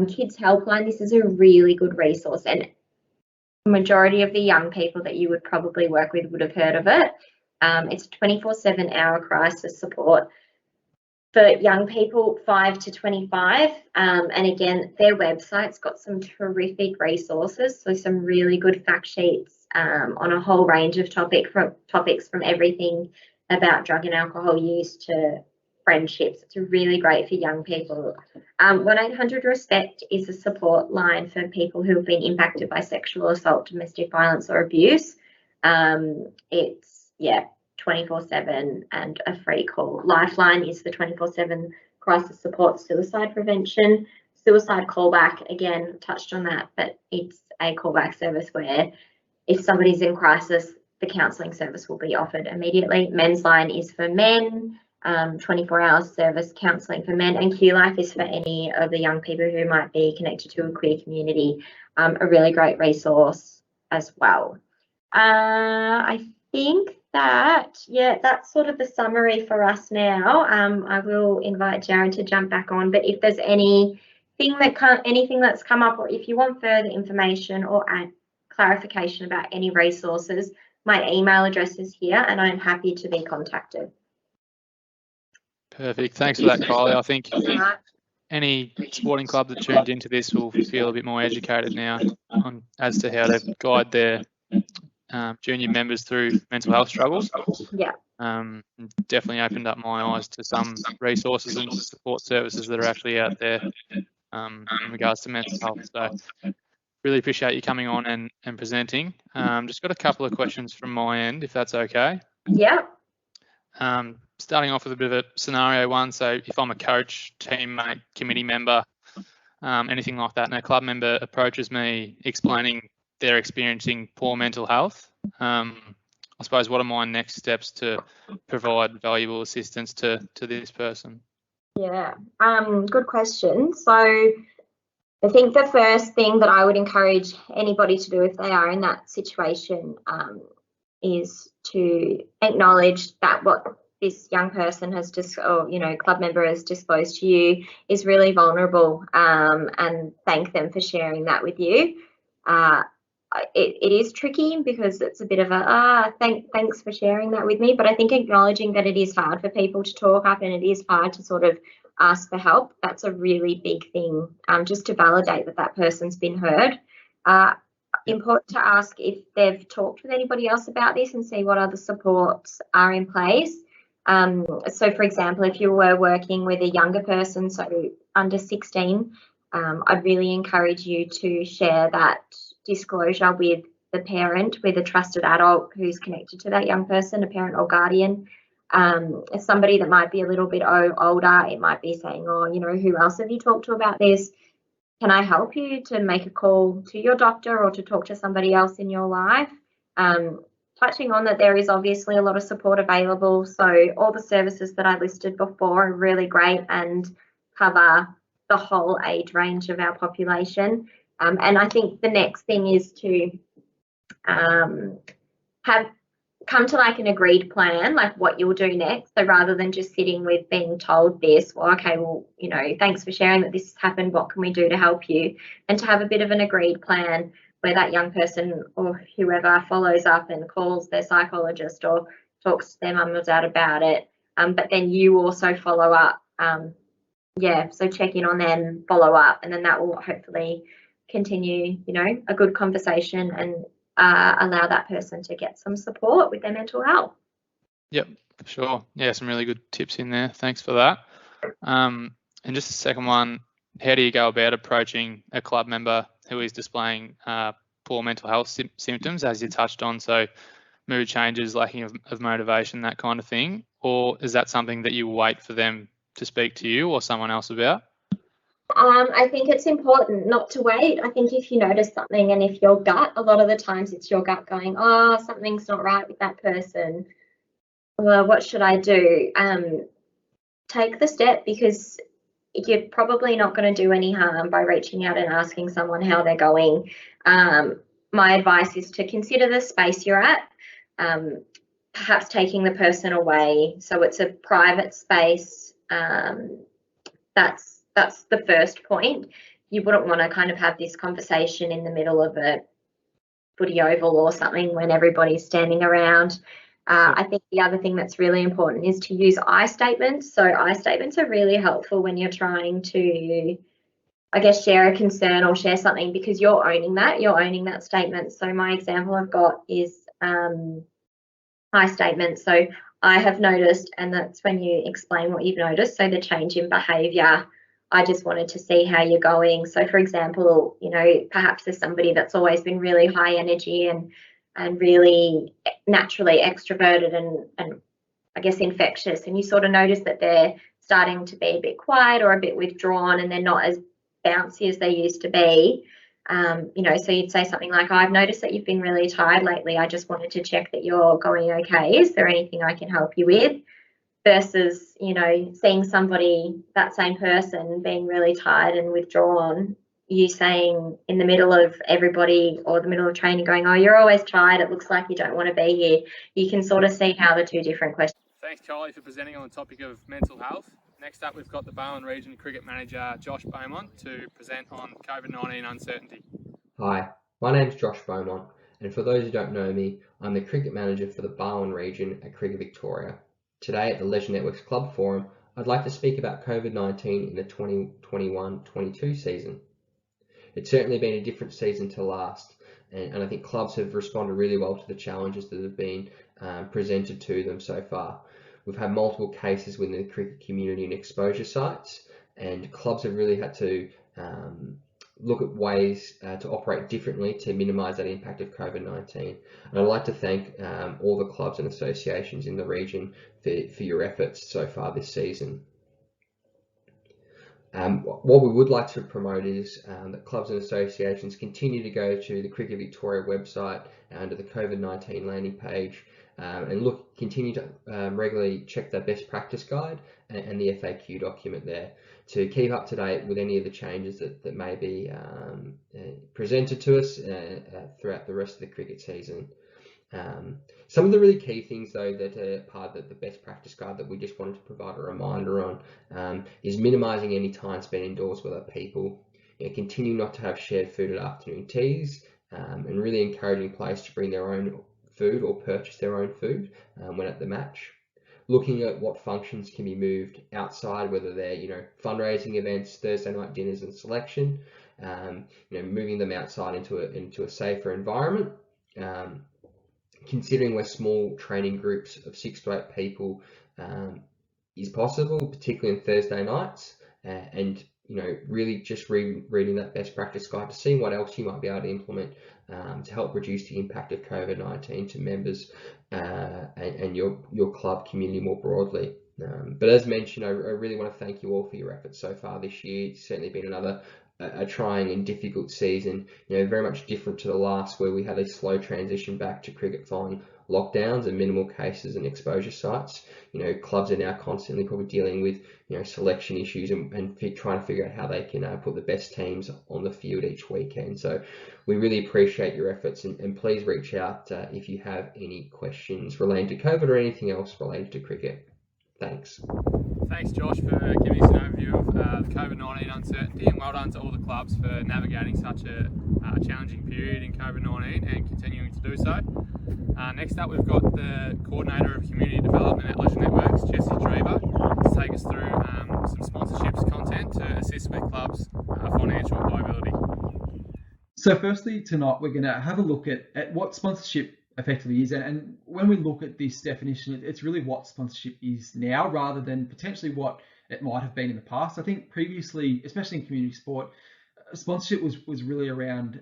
Kids Helpline, this is a really good resource, and the majority of the young people that you would probably work with would have heard of it. It's 24/7 hour crisis support for young people 5 to 25. And again, their website's got some terrific resources, so some really good fact sheets on a whole range of topics from everything about drug and alcohol use to friendships. It's really great for young people. 1-800 RESPECT is a support line for people who have been impacted by sexual assault, domestic violence or abuse. It's 24/7 and a free call. Lifeline is the 24/7 crisis support, suicide prevention. Suicide Callback, again, touched on that, but it's a callback service where if somebody's in crisis, the counselling service will be offered immediately. Men's Line is for men, 24-hour service counselling for men, and QLife is for any of the young people who might be connected to a queer community, a really great resource as well. I think that's sort of the summary for us now. I will invite Jared to jump back on, but if there's anything that's come up, or if you want further information or clarification about any resources, my email address is here and I'm happy to be contacted. Perfect. Thanks for that, Kylie. I think any sporting club that tuned into this will feel a bit more educated now as to how to guide their junior members through mental health struggles. Yeah. Definitely opened up my eyes to some resources and support services that are actually out there in regards to mental health. So really appreciate you coming on and presenting. Just got a couple of questions from my end, if that's okay. Yeah. Starting off with a bit of a scenario one. So if I'm a coach, teammate, committee member, anything like that, and a club member approaches me explaining they're experiencing poor mental health, I suppose what are my next steps to provide valuable assistance to this person? Yeah, good question. So I think the first thing that I would encourage anybody to do if they are in that situation is to acknowledge that what this young person has club member has disclosed to you is really vulnerable, and thank them for sharing that with you. It is tricky because it's a bit of a thanks for sharing that with me, but I think acknowledging that it is hard for people to talk up and it is hard to sort of ask for help, that's a really big thing, just to validate that person's been heard. Important to ask if they've talked with anybody else about this and see what other supports are in place. So for example, if you were working with a younger person, so under 16, I'd really encourage you to share that disclosure with the parent, with a trusted adult who's connected to that young person, a parent or guardian. Somebody that might be a little bit older, it might be saying, oh, you know, who else have you talked to about this? Can I help you to make a call to your doctor or to talk to somebody else in your life? Touching on that, there is obviously a lot of support available. So all the services that I listed before are really great and cover the whole age range of our population. And I think the next thing is to come to like an agreed plan, like what you'll do next. So rather than just sitting with being told this, well, okay, well, you know, thanks for sharing that this has happened. What can we do to help you? And to have a bit of an agreed plan where that young person or whoever follows up and calls their psychologist or talks to their mum or dad about it. But then you also follow up. So check in on them, follow up, and then that will hopefully continue, you know, a good conversation and allow that person to get some support with their mental health. Yep, for sure. Yeah, some really good tips in there. Thanks for that. And just the second one, how do you go about approaching a club member who is displaying poor mental health symptoms, as you touched on? So mood changes, lacking of motivation, that kind of thing? Or is that something that you wait for them to speak to you or someone else about? I think it's important not to wait. I think if you notice something and if your gut, a lot of the times it's your gut going, oh, something's not right with that person. Well, what should I do? Take the step, because you're probably not going to do any harm by reaching out and asking someone how they're going. My advice is to consider the space you're at, perhaps taking the person away so it's a private space. That's the first point. You wouldn't want to kind of have this conversation in the middle of a footy oval or something when everybody's standing around. I think the other thing that's really important is to use I statements. So I statements are really helpful when you're trying to, I guess, share a concern or share something, because you're owning that statement. So my example I've got is I statement. So I have noticed, and that's when you explain what you've noticed. So the change in behaviour, I just wanted to see how you're going. So for example, you know, perhaps there's somebody that's always been really high energy and really naturally extroverted and I guess infectious, and you sort of notice that they're starting to be a bit quiet or a bit withdrawn and they're not as bouncy as they used to be. So you'd say something like, I've noticed that you've been really tired lately. I just wanted to check that you're going okay. Is there anything I can help you with? Versus, you know, seeing somebody, that same person, being really tired and withdrawn, you saying in the middle of everybody or the middle of training going, oh, you're always tired, it looks like you don't want to be here. You can sort of see how the two different questions. Thanks, Kylie, for presenting on the topic of mental health. Next up, we've got the Barwon Region Cricket Manager, Josh Beaumont, to present on COVID-19 uncertainty. Hi, my name's Josh Beaumont, and for those who don't know me, I'm the Cricket Manager for the Barwon Region at Cricket Victoria. Today at the Leisure Networks Club Forum, I'd like to speak about COVID-19 in the 2021-22 season. It's certainly been a different season to last, and I think clubs have responded really well to the challenges that have been presented to them so far. We've had multiple cases within the cricket community and exposure sites, and clubs have really had to look at ways to operate differently to minimise that impact of COVID-19. And I'd like to thank all the clubs and associations in the region for your efforts so far this season. What we would like to promote is that clubs and associations continue to go to the Cricket Victoria website under the COVID-19 landing page and continue to regularly check their best practice guide and the FAQ document there to keep up to date with any of the changes that may be presented to us throughout the rest of the cricket season. Some of the really key things though that are part of the best practice guide that we just wanted to provide a reminder on is minimising any time spent indoors with other people, continue not to have shared food at afternoon teas, and really encouraging players to bring their own food or purchase their own food when at the match. Looking at what functions can be moved outside, whether they're fundraising events, Thursday night dinners and selection, moving them outside into a safer environment. Considering we're small training groups of 6 to 8 people, is possible, particularly on Thursday nights, and really just reading that best practice guide to see what else you might be able to implement to help reduce the impact of COVID-19 to members and your club community more broadly. But as mentioned, I really want to thank you all for your efforts so far this year. It's certainly been another a trying and difficult season, very much different to the last, where we had a slow transition back to cricket following lockdowns and minimal cases and exposure sites. Clubs are now constantly probably dealing with selection issues and trying to figure out how they can put the best teams on the field each weekend. So we really appreciate your efforts, and please reach out if you have any questions relating to COVID or anything else related to cricket. Thanks. Thanks, Josh, for giving us an overview of the COVID-19 uncertainty, and well done to all the clubs for navigating such a challenging period in COVID-19 and continuing to do so. Next up, we've got the Coordinator of Community Development at Leisure Networks, Jessie Drever, to take us through some sponsorships content to assist with clubs' financial viability. So firstly, tonight we're going to have a look at what sponsorship effectively is, and when we look at this definition, it's really what sponsorship is now rather than potentially what it might have been in the past. I think previously, especially in community sport, sponsorship was really around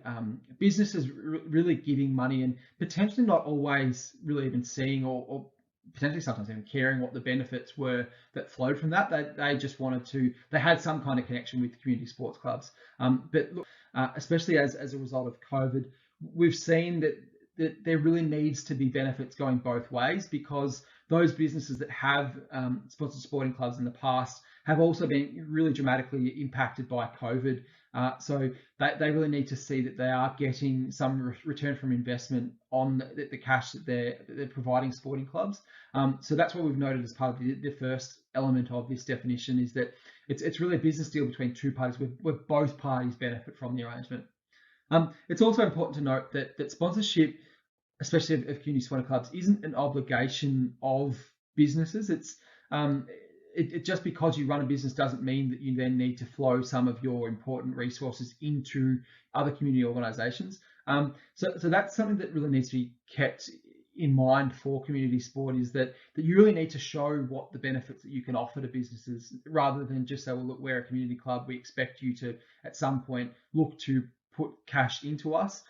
businesses really giving money and potentially not always really even seeing or potentially sometimes even caring what the benefits were that flowed from that. They just wanted to, they had some kind of connection with community sports clubs. But look, especially as a result of COVID, we've seen that there really needs to be benefits going both ways, because those businesses that have sponsored sporting clubs in the past have also been really dramatically impacted by COVID. So they really need to see that they are getting some return from investment on the cash that they're providing sporting clubs. So that's what we've noted as part of the first element of this definition, is that it's really a business deal between two parties where both parties benefit from the arrangement. It's also important to note that sponsorship, especially of community sporting clubs, isn't an obligation of businesses. It's just because you run a business doesn't mean that you then need to flow some of your important resources into other community organisations. So that's something that really needs to be kept in mind for community sport, is that you really need to show what the benefits that you can offer to businesses, rather than just say, well, look, we're a community club, we expect you to at some point look to put cash into us.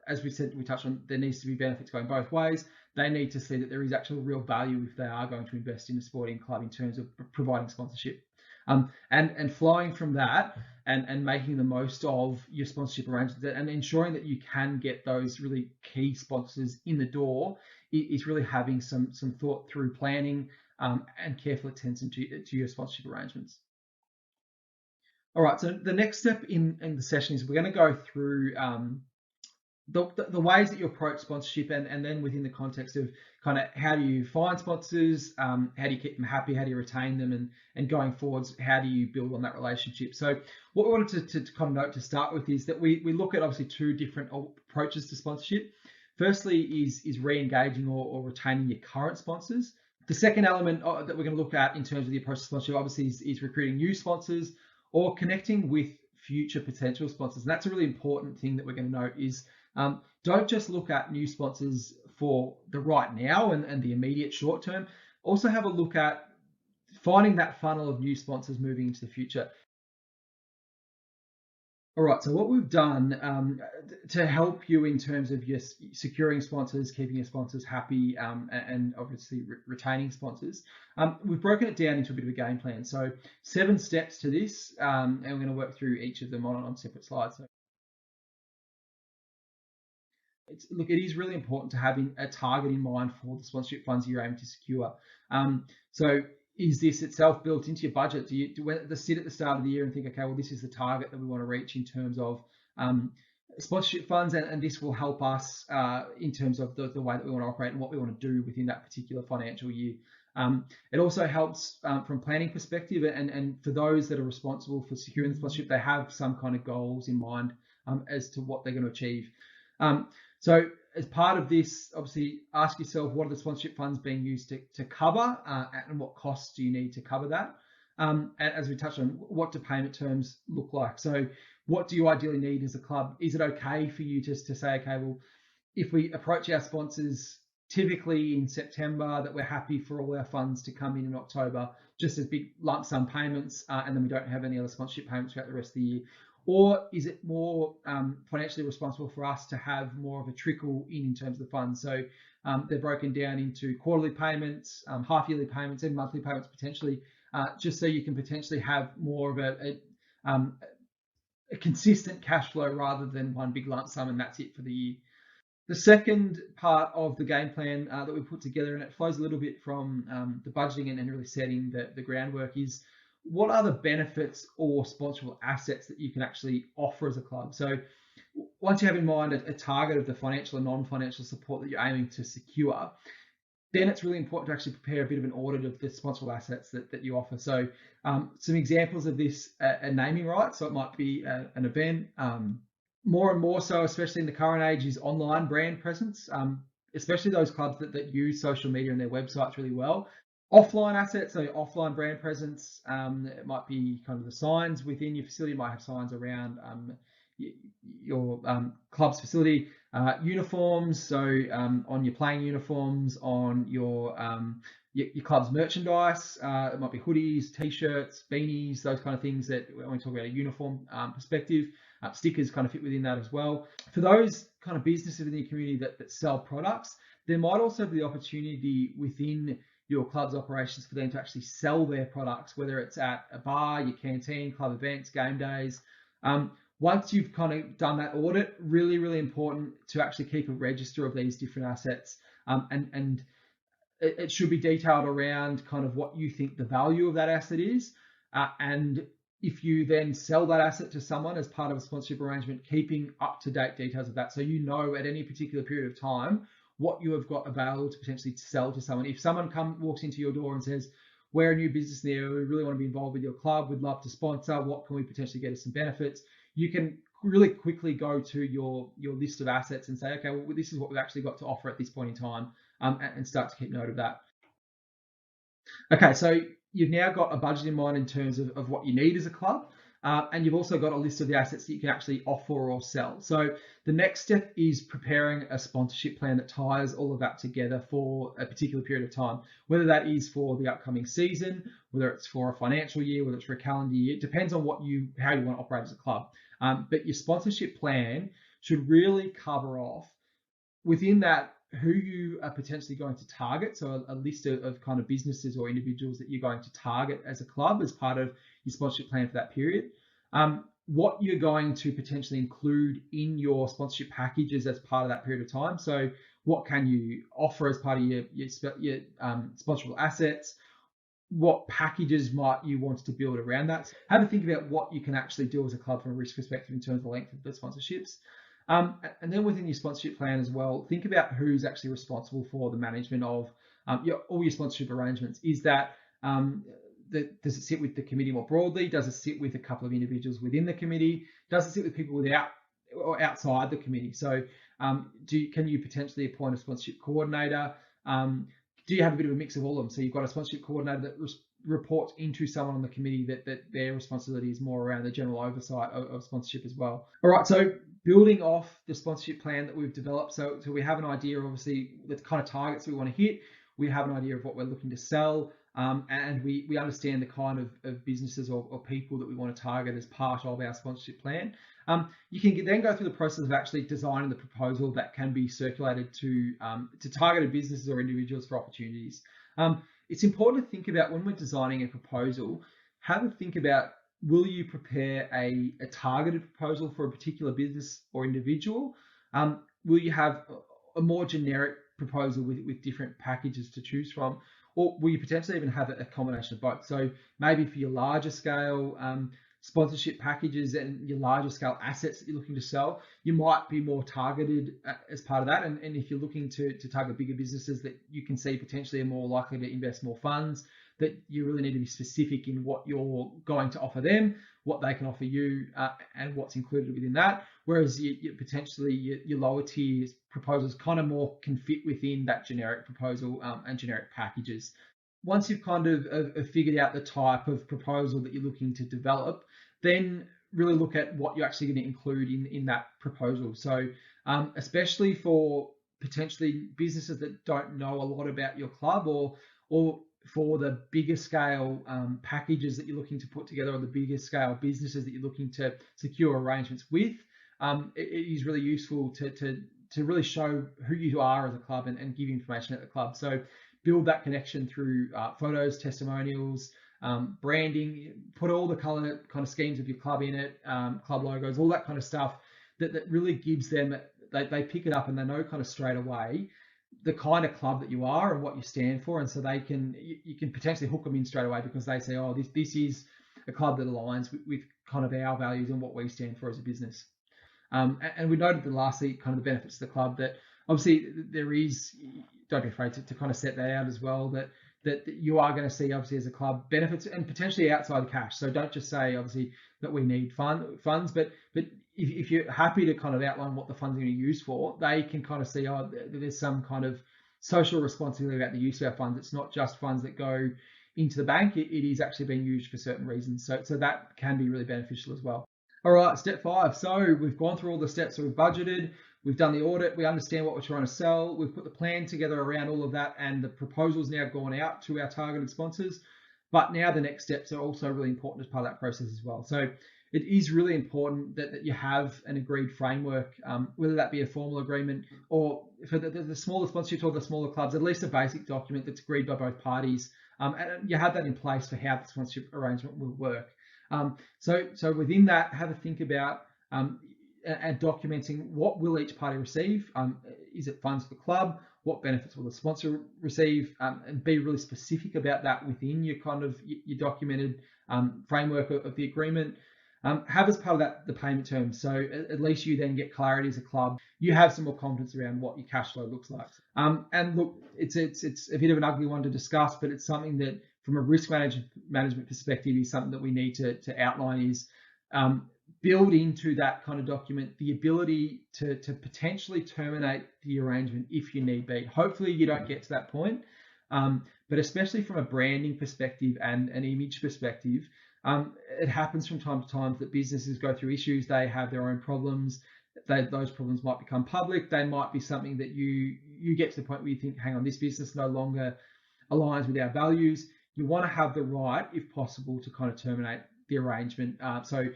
As we said, we touched on, there needs to be benefits going both ways. They need to see that there is actual real value if they are going to invest in a sporting club in terms of providing sponsorship. And flowing from that and making the most of your sponsorship arrangements and ensuring that you can get those really key sponsors in the door is really having some thought through planning and careful attention to your sponsorship arrangements. All right, so the next step in the session is we're going to go through the ways that you approach sponsorship, and then within the context of kind of how do you find sponsors, how do you keep them happy, how do you retain them, and going forwards, how do you build on that relationship. So what we wanted to kind of note to start with is that we look at obviously two different approaches to sponsorship. Firstly is re-engaging or retaining your current sponsors. The second element that we're going to look at in terms of the approach to sponsorship obviously is recruiting new sponsors or connecting with future potential sponsors. And that's a really important thing that we're going to note is don't just look at new sponsors for the right now and the immediate short term. Also have a look at finding that funnel of new sponsors moving into the future. All right, so what we've done to help you in terms of your securing sponsors, keeping your sponsors happy, and obviously retaining sponsors, we've broken it down into a bit of a game plan. So 7 steps to this, and we're going to work through each of them on separate slides. So look, it is really important to have a target in mind for the sponsorship funds you're aiming to secure. So is this itself built into your budget? Do you sit at the start of the year and think, okay, well, this is the target that we want to reach in terms of sponsorship funds, and this will help us in terms of the way that we want to operate and what we want to do within that particular financial year. It also helps from planning perspective, and for those that are responsible for securing the sponsorship, they have some kind of goals in mind as to what they're going to achieve. So as part of this, obviously ask yourself, what are the sponsorship funds being used to cover, and what costs do you need to cover that? And as we touched on, what do payment terms look like? So what do you ideally need as a club? Is it okay for you just to say, okay, well, if we approach our sponsors typically in September that we're happy for all our funds to come in October, just as big lump sum payments, and then we don't have any other sponsorship payments throughout the rest of the year? Or is it more financially responsible for us to have more of a trickle in terms of the funds? So they're broken down into quarterly payments, half-yearly payments, and monthly payments potentially, just so you can potentially have more of a consistent cash flow rather than one big lump sum and that's it for the year. The second part of the game plan that we put together, and it flows a little bit from the budgeting and really setting the groundwork, is what are the benefits or sponsorable assets that you can actually offer as a club? So once you have in mind a target of the financial and non-financial support that you're aiming to secure, then it's really important to actually prepare a bit of an audit of the sponsorable assets that you offer. So some examples of this are naming rights. So it might be an event. More and more so, especially in the current age, is online brand presence, especially those clubs that use social media and their websites really well. Offline assets, so offline brand presence, it might be kind of the signs within your facility. You might have signs around your club's facility, uniforms, so on your playing uniforms, on your club's merchandise, it might be hoodies, t-shirts, beanies, those kind of things that when we talk about a uniform perspective. Stickers kind of fit within that as well. For those kind of businesses within your community that sell products, there might also be the opportunity within your club's operations for them to actually sell their products, whether it's at a bar, your canteen, club events, game days. Once you've kind of done that audit, really, really important to actually keep a register of these different assets. And it should be detailed around kind of what you think the value of that asset is. And if you then sell that asset to someone as part of a sponsorship arrangement, keeping up-to-date details of that, so you know at any particular period of time what you have got available to potentially sell to someone. If someone walks into your door and says, we're a new business there, we really want to be involved with your club, we'd love to sponsor, what can we potentially get us some benefits? You can really quickly go to your list of assets and say, okay, well, this is what we've actually got to offer at this point in time, and start to keep note of that. Okay, so you've now got a budget in mind in terms of what you need as a club, and you've also got a list of the assets that you can actually offer or sell. So the next step is preparing a sponsorship plan that ties all of that together for a particular period of time, whether that is for the upcoming season, whether it's for a financial year, whether it's for a calendar year. It depends on how you want to operate as a club. But your sponsorship plan should really cover off within that who you are potentially going to target. So a list of kind of businesses or individuals that you're going to target as a club as part of your sponsorship plan for that period. What you're going to potentially include in your sponsorship packages as part of that period of time. So what can you offer as part of your sponsorable assets? What packages might you want to build around that? Have a think about what you can actually do as a club from a risk perspective in terms of the length of the sponsorships. And then within your sponsorship plan as well, think about who's actually responsible for the management of all your sponsorship arrangements. Is that, does it sit with the committee more broadly? Does it sit with a couple of individuals within the committee? Does it sit with people without or outside the committee? So can you potentially appoint a sponsorship coordinator? Do you have a bit of a mix of all of them? So you've got a sponsorship coordinator that reports into someone on the committee that their responsibility is more around the general oversight of sponsorship as well. All right, so building off the sponsorship plan that we've developed, so we have an idea, obviously, the kind of targets we want to hit. We have an idea of what we're looking to sell, and we understand the kind of businesses or people that we want to target as part of our sponsorship plan. You can then go through the process of actually designing the proposal that can be circulated to targeted businesses or individuals for opportunities. It's important to think about when we're designing a proposal, have a think about, will you prepare a targeted proposal for a particular business or individual? Will you have a more generic proposal with different packages to choose from? Or will you potentially even have a combination of both? So maybe for your larger scale sponsorship packages and your larger scale assets that you're looking to sell, you might be more targeted as part of that. And if you're looking to target bigger businesses that you can see potentially are more likely to invest more funds, that you really need to be specific in what you're going to offer them, what they can offer you, and what's included within that. Whereas potentially your lower tier proposals kind of more can fit within that generic proposal and generic packages. Once you've kind of figured out the type of proposal that you're looking to develop, then really look at what you're actually going to include in that proposal. So especially for potentially businesses that don't know a lot about your club, or for the bigger scale packages that you're looking to put together, or the bigger scale businesses that you're looking to secure arrangements with, it is really useful to really show who you are as a club and give information at the club. So build that connection through photos, testimonials, branding, put all the color kind of schemes of your club in it, club logos, all that kind of stuff that really gives them, they pick it up and they know kind of straight away the kind of club that you are and what you stand for. And so you can potentially hook them in straight away because they say, oh, this is a club that aligns with kind of our values and what we stand for as a business. And we noted that lastly, kind of the benefits of the club, that obviously there is, don't be afraid to kind of set that out as well, that you are going to see obviously as a club benefits and potentially outside cash. So don't just say obviously that we need funds, but if you're happy to kind of outline what the funds are going to be used for, they can kind of see, oh, there's some kind of social responsibility about the use of our funds. It's not just funds that go into the bank, it is actually being used for certain reasons. So that can be really beneficial as well. All right, step 5. So we've gone through all the steps. So we've budgeted, we've done the audit, we understand what we're trying to sell, we've put the plan together around all of that, and the proposal's now gone out to our targeted sponsors. But now the next steps are also really important as part of that process as well. So it is really important that you have an agreed framework, whether that be a formal agreement or for the smaller sponsorships or the smaller clubs, at least a basic document that's agreed by both parties. And you have that in place for how the sponsorship arrangement will work. So within that, have a think about and documenting what will each party receive. Is it funds for the club? What benefits will the sponsor receive? And be really specific about that within your kind of your documented framework of the agreement. Have as part of that the payment terms, so at least you then get clarity as a club. You have some more confidence around what your cash flow looks like. And look, it's a bit of an ugly one to discuss, but it's something that from a risk management perspective is something that we need to outline, is build into that kind of document the ability to potentially terminate the arrangement if you need be. Hopefully you don't get to that point, but especially from a branding perspective and an image perspective, it happens from time to time that businesses go through issues. They have their own problems. Those problems might become public. They might be something that you get to the point where you think, hang on, this business no longer aligns with our values. You want to have the right, if possible, to kind of terminate the arrangement. So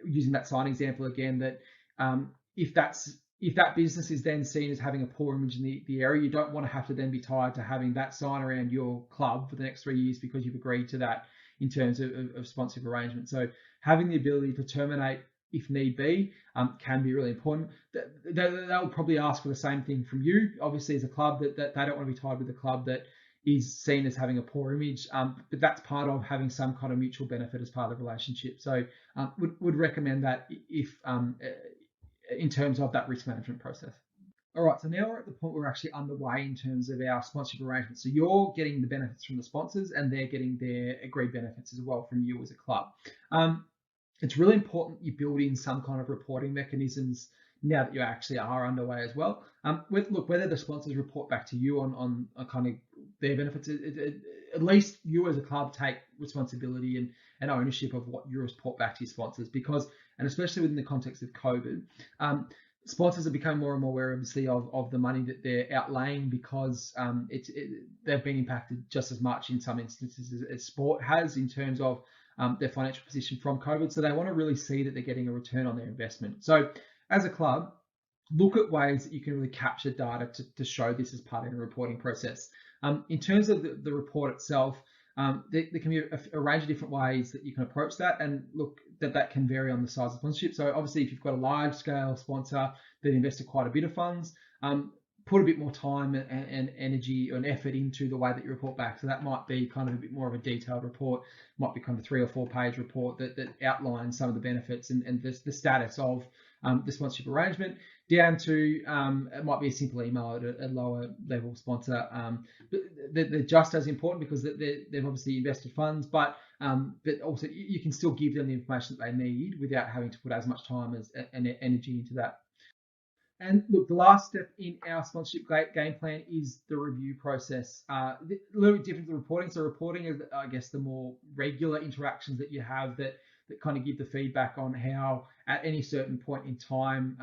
using that sign example again, that if that business is then seen as having a poor image in the area, you don't want to have to then be tied to having that sign around your club for the next 3 years because you've agreed to that in terms of sponsorship arrangement. So having the ability to terminate if need be can be really important. They'll probably ask for the same thing from you, obviously, as a club, that they don't want to be tied with a club that is seen as having a poor image, but that's part of having some kind of mutual benefit as part of the relationship. So would recommend that if in terms of that risk management process. All right, so now we're at the point where we're actually underway in terms of our sponsorship arrangement. So you're getting the benefits from the sponsors and they're getting their agreed benefits as well from you as a club. It's really important you build in some kind of reporting mechanisms now that you actually are underway as well. Look, whether the sponsors report back to you on kind of their benefits, at least you as a club take responsibility and ownership of what you report back to your sponsors, because, and especially within the context of COVID, sponsors are becoming more and more aware, obviously, of the money that they're outlaying, because they've been impacted just as much in some instances as sport has in terms of their financial position from COVID. So they want to really see that they're getting a return on their investment. So as a club, look at ways that you can really capture data to show this as part of the reporting process. In terms of the report itself, there can be a range of different ways that you can approach that, and look, that can vary on the size of sponsorship. So obviously, if you've got a large scale sponsor that invested quite a bit of funds, put a bit more time and energy and effort into the way that you report back. So that might be kind of a bit more of a detailed report, might be kind of a 3 or 4 page report that outlines some of the benefits and the status of the sponsorship arrangement, down to it might be a simple email at a lower level sponsor. But they're just as important because they've obviously invested funds, but also you can still give them the information that they need without having to put as much time and energy into that. And look, the last step in our sponsorship game plan is the review process. A little bit different to reporting. So reporting is, I guess, the more regular interactions that you have that kind of give the feedback on how at any certain point in time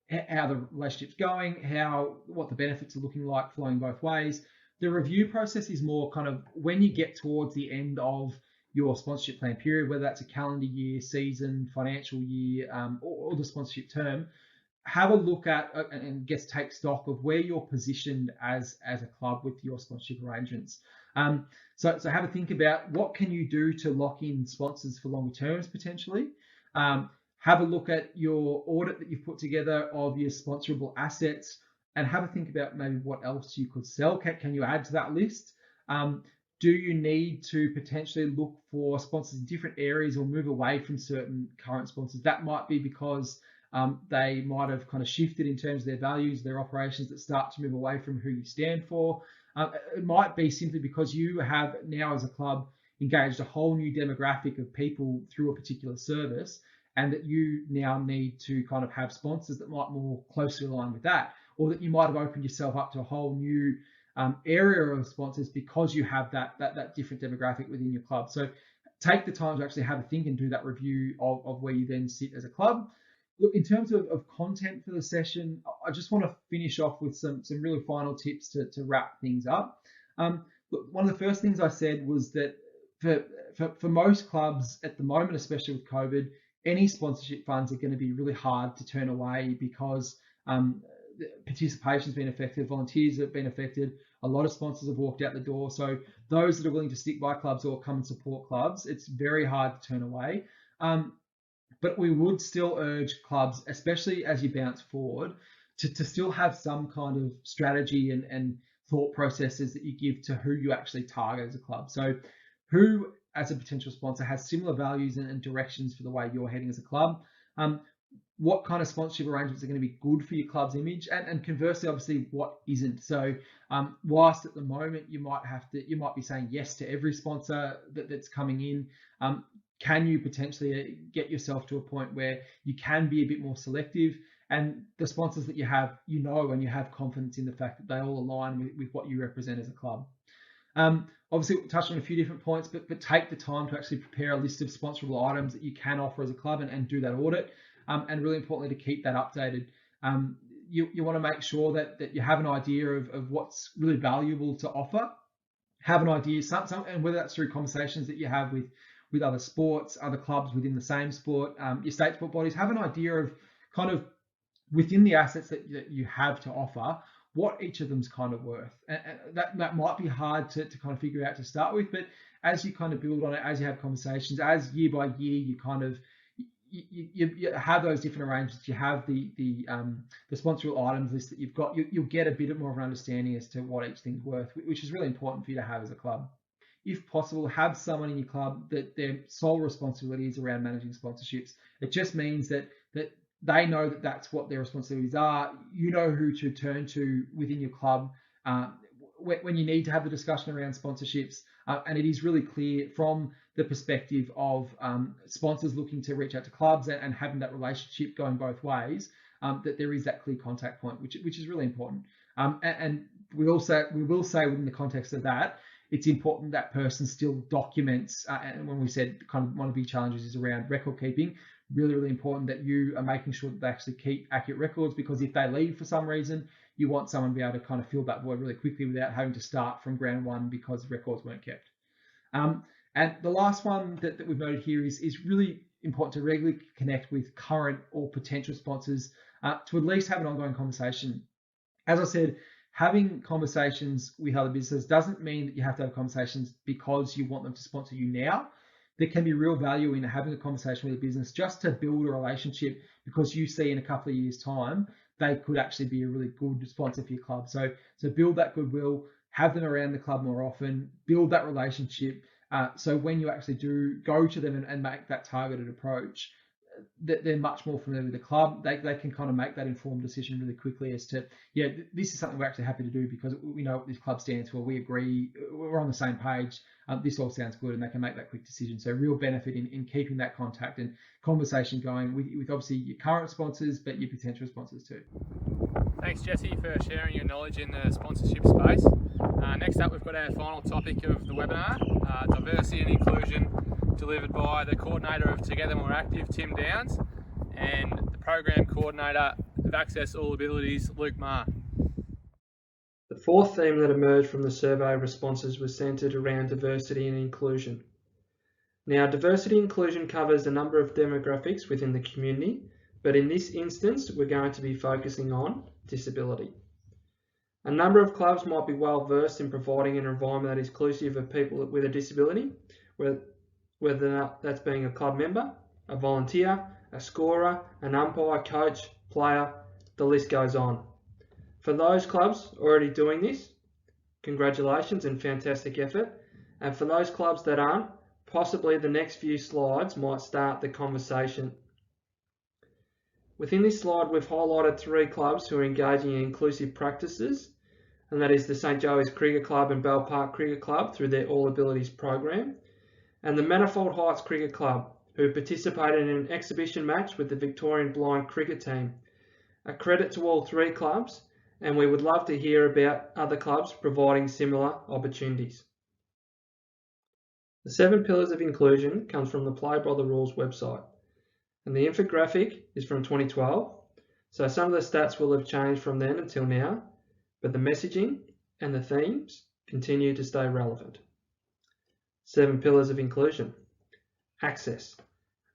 how the relationship's going, what the benefits are looking like, flowing both ways. The review process is more kind of when you get towards the end of your sponsorship plan period, whether that's a calendar year, season, financial year, or the sponsorship term. Have a look at and take stock of where you're positioned as a club with your sponsorship arrangements. So have a think about what can you do to lock in sponsors for longer terms potentially. Have a look at your audit that you've put together of your sponsorable assets, and have a think about maybe what else you could sell. Can you add to that list? Do you need to potentially look for sponsors in different areas or move away from certain current sponsors? That might be because they might have kind of shifted in terms of their values, their operations, that start to move away from who you stand for. It might be simply because you have now as a club engaged a whole new demographic of people through a particular service, and that you now need to kind of have sponsors that might more closely align with that, or that you might have opened yourself up to a whole new area of sponsors because you have that different demographic within your club. So take the time to actually have a think and do that review of where you then sit as a club. Look, in terms of content for the session, I just want to finish off with some really final tips to wrap things up. Look, one of the first things I said was that for most clubs at the moment, especially with COVID, any sponsorship funds are going to be really hard to turn away because participation's been affected, volunteers have been affected, a lot of sponsors have walked out the door. So those that are willing to stick by clubs or come and support clubs, it's very hard to turn away. But we would still urge clubs, especially as you bounce forward, to still have some kind of strategy and thought processes that you give to who you actually target as a club. So who, as a potential sponsor, has similar values and directions for the way you're heading as a club. What kind of sponsorship arrangements are going to be good for your club's image, and conversely, obviously, what isn't. So whilst at the moment you might be saying yes to every sponsor that's coming in, can you potentially get yourself to a point where you can be a bit more selective, and the sponsors that you have, and you have confidence in the fact that they all align with what you represent as a club. Obviously, we'll touch on a few different points, but take the time to actually prepare a list of sponsorable items that you can offer as a club and do that audit. And really importantly, to keep that updated. You want to make sure that you have an idea of what's really valuable to offer. Have an idea, and whether that's through conversations that you have with other sports, other clubs within the same sport, your state sport bodies, have an idea of kind of within the assets that you have to offer, what each of them's kind of worth. And that might be hard to kind of figure out to start with, but as you kind of build on it, as you have conversations, as year by year, you kind of you have those different arrangements, you have the sponsorable items list that you've got, you'll get a bit more of an understanding as to what each thing's worth, which is really important for you to have as a club. If possible, have someone in your club that their sole responsibility is around managing sponsorships. It just means that they know that that's what their responsibilities are. You know who to turn to within your club when you need to have the discussion around sponsorships, and it is really clear from the perspective of sponsors looking to reach out to clubs and having that relationship going both ways, that there is that clear contact point, which is really important. And we will say within the context of that, it's important that person still documents, and when we said kind of one of the big challenges is around record keeping, really, really important that you are making sure that they actually keep accurate records, because if they leave for some reason, you want someone to be able to kind of fill that void really quickly without having to start from ground one because records weren't kept. And the last one that we've noted here is really important to regularly connect with current or potential sponsors to at least have an ongoing conversation. As I said, having conversations with other businesses doesn't mean that you have to have conversations because you want them to sponsor you now. There can be real value in having a conversation with a business just to build a relationship, because you see in a couple of years' time, they could actually be a really good sponsor for your club. So build that goodwill, have them around the club more often, build that relationship. So when you actually do go to them and make that targeted approach, that they're much more familiar with the club. They can kind of make that informed decision really quickly as to, yeah, this is something we're actually happy to do because we know what this club stands for. We agree, we're on the same page. This all sounds good, and they can make that quick decision. So real benefit in keeping that contact and conversation going with obviously your current sponsors, but your potential sponsors too. Thanks, Jesse, for sharing your knowledge in the sponsorship space. Next up, we've got our final topic of the webinar, diversity and inclusion, delivered by the coordinator of Together More Active, Tim Downs, and the program coordinator of Access All Abilities, Luke Marr. The fourth theme that emerged from the survey responses was centred around diversity and inclusion. Now, diversity and inclusion covers a number of demographics within the community, but in this instance, we're going to be focusing on disability. A number of clubs might be well versed in providing an environment that is inclusive of people with a disability, whether that's being a club member, a volunteer, a scorer, an umpire, coach, player, the list goes on. For those clubs already doing this, congratulations and fantastic effort. And for those clubs that aren't, possibly the next few slides might start the conversation. Within this slide, we've highlighted 3 clubs who are engaging in inclusive practices, and that is the St Joey's Cricket Club and Bell Park Cricket Club through their All Abilities program, and the Manifold Heights Cricket Club, who participated in an exhibition match with the Victorian Blind Cricket team. A credit to all 3 clubs, and we would love to hear about other clubs providing similar opportunities. The 7 pillars of inclusion comes from the Play by the Rules website, and the infographic is from 2012, so some of the stats will have changed from then until now, but the messaging and the themes continue to stay relevant. 7 pillars of inclusion. Access.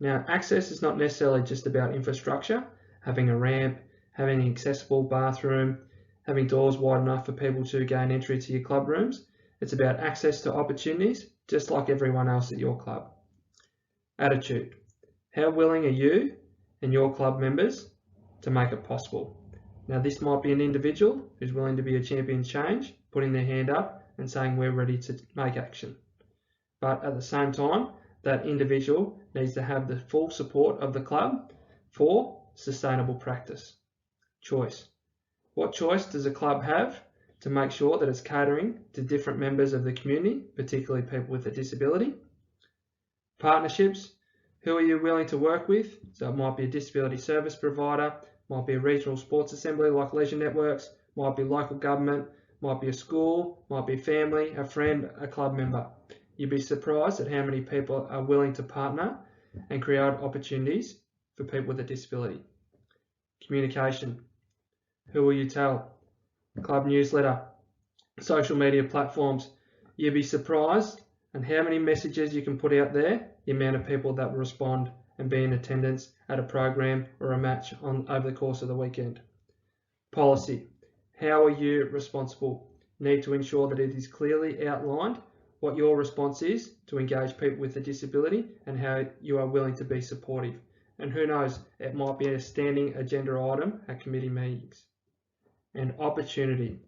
Now, access is not necessarily just about infrastructure, having a ramp, having an accessible bathroom, having doors wide enough for people to gain entry to your club rooms. It's about access to opportunities, just like everyone else at your club. Attitude. How willing are you and your club members to make it possible? Now, this might be an individual who's willing to be a champion change, putting their hand up and saying we're ready to make action. But at the same time, that individual needs to have the full support of the club for sustainable practice. Choice. What choice does a club have to make sure that it's catering to different members of the community, particularly people with a disability? Partnerships. Who are you willing to work with? So it might be a disability service provider, might be a regional sports assembly like Leisure Networks, might be local government, might be a school, might be a family, a friend, a club member. You'd be surprised at how many people are willing to partner and create opportunities for people with a disability. Communication. Who will you tell? Club newsletter, social media platforms. You'd be surprised at how many messages you can put out there, the amount of people that will respond and be in attendance at a program or a match over the course of the weekend. Policy. How are you responsible? Need to ensure that it is clearly outlined what your response is to engage people with a disability and how you are willing to be supportive. And who knows, it might be a standing agenda item at committee meetings. And opportunity.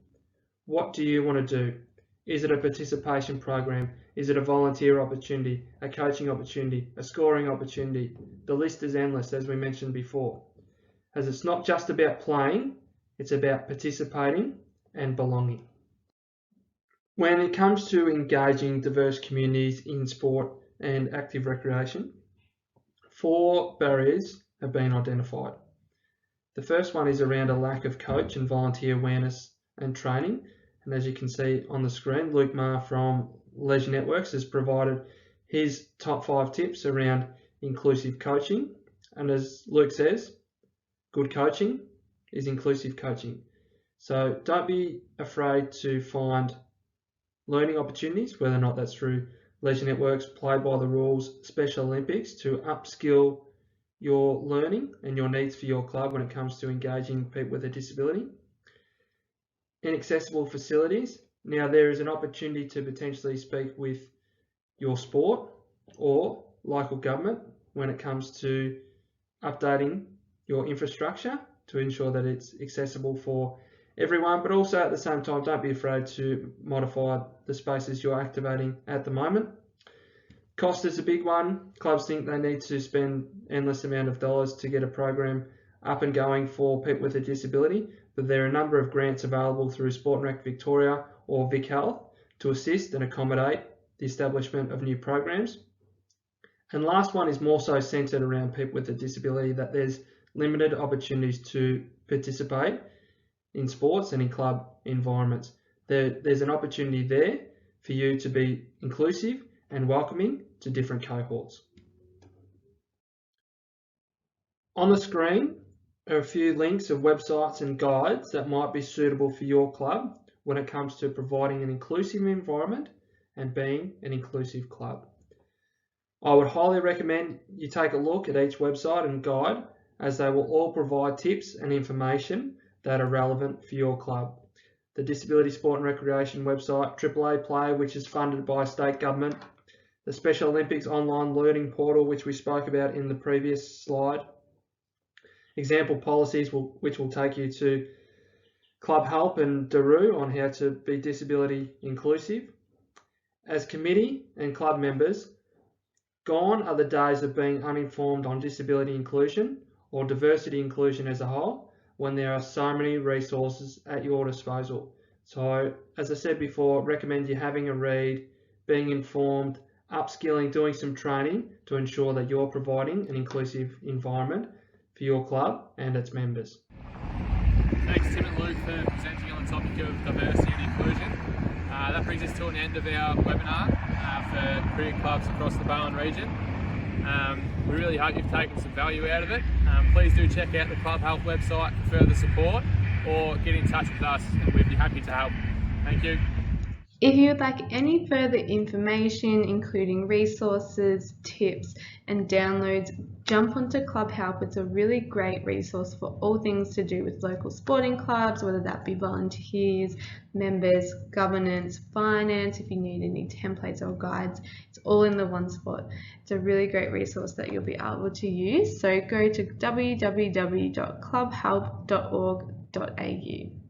What do you want to do? Is it a participation program? Is it a volunteer opportunity, a coaching opportunity, a scoring opportunity? The list is endless, as we mentioned before. As it's not just about playing, it's about participating and belonging. When it comes to engaging diverse communities in sport and active recreation, 4 barriers have been identified. The first one is around a lack of coach and volunteer awareness and training. And as you can see on the screen, Luke Marr from Leisure Networks has provided his top 5 tips around inclusive coaching. And as Luke says, good coaching is inclusive coaching. So don't be afraid to find learning opportunities, whether or not that's through Leisure Networks, Play by the Rules, Special Olympics, to upskill your learning and your needs for your club when it comes to engaging people with a disability. Inaccessible facilities. Now there is an opportunity to potentially speak with your sport or local government when it comes to updating your infrastructure to ensure that it's accessible for everyone, but also at the same time, don't be afraid to modify the spaces you're activating at the moment. Cost is a big one. Clubs think they need to spend endless amount of dollars to get a program up and going for people with a disability, but there are a number of grants available through Sport and Rec Victoria or Vic Health to assist and accommodate the establishment of new programs. And last one is more so centred around people with a disability, that there's limited opportunities to participate in sports and in club environments. There's an opportunity there for you to be inclusive and welcoming to different cohorts. On the screen, are a few links of websites and guides that might be suitable for your club when it comes to providing an inclusive environment and being an inclusive club. I would highly recommend you take a look at each website and guide, as they will all provide tips and information that are relevant for your club. The Disability Sport and Recreation website, AAA Play, which is funded by state government, the Special Olympics online learning portal, which we spoke about in the previous slide, example policies which will take you to Club Help and Daru on how to be disability inclusive. As committee and club members, gone are the days of being uninformed on disability inclusion or diversity inclusion as a whole, when there are so many resources at your disposal. So, as I said before, recommend you having a read, being informed, upskilling, doing some training to ensure that you're providing an inclusive environment for your club and its members. Thanks Tim and Luke for presenting on the topic of diversity and inclusion. That brings us to an end of our webinar for cricket clubs across the Barwon region. We really hope you've taken some value out of it. Please do check out the Club Help website for further support, or get in touch with us and we'd be happy to help. Thank you. If you would like any further information, including resources, tips and downloads, jump onto Club Help. It's a really great resource for all things to do with local sporting clubs, whether that be volunteers, members, governance, finance. If you need any templates or guides, it's all in the one spot. It's a really great resource that you'll be able to use. So go to www.clubhelp.org.au.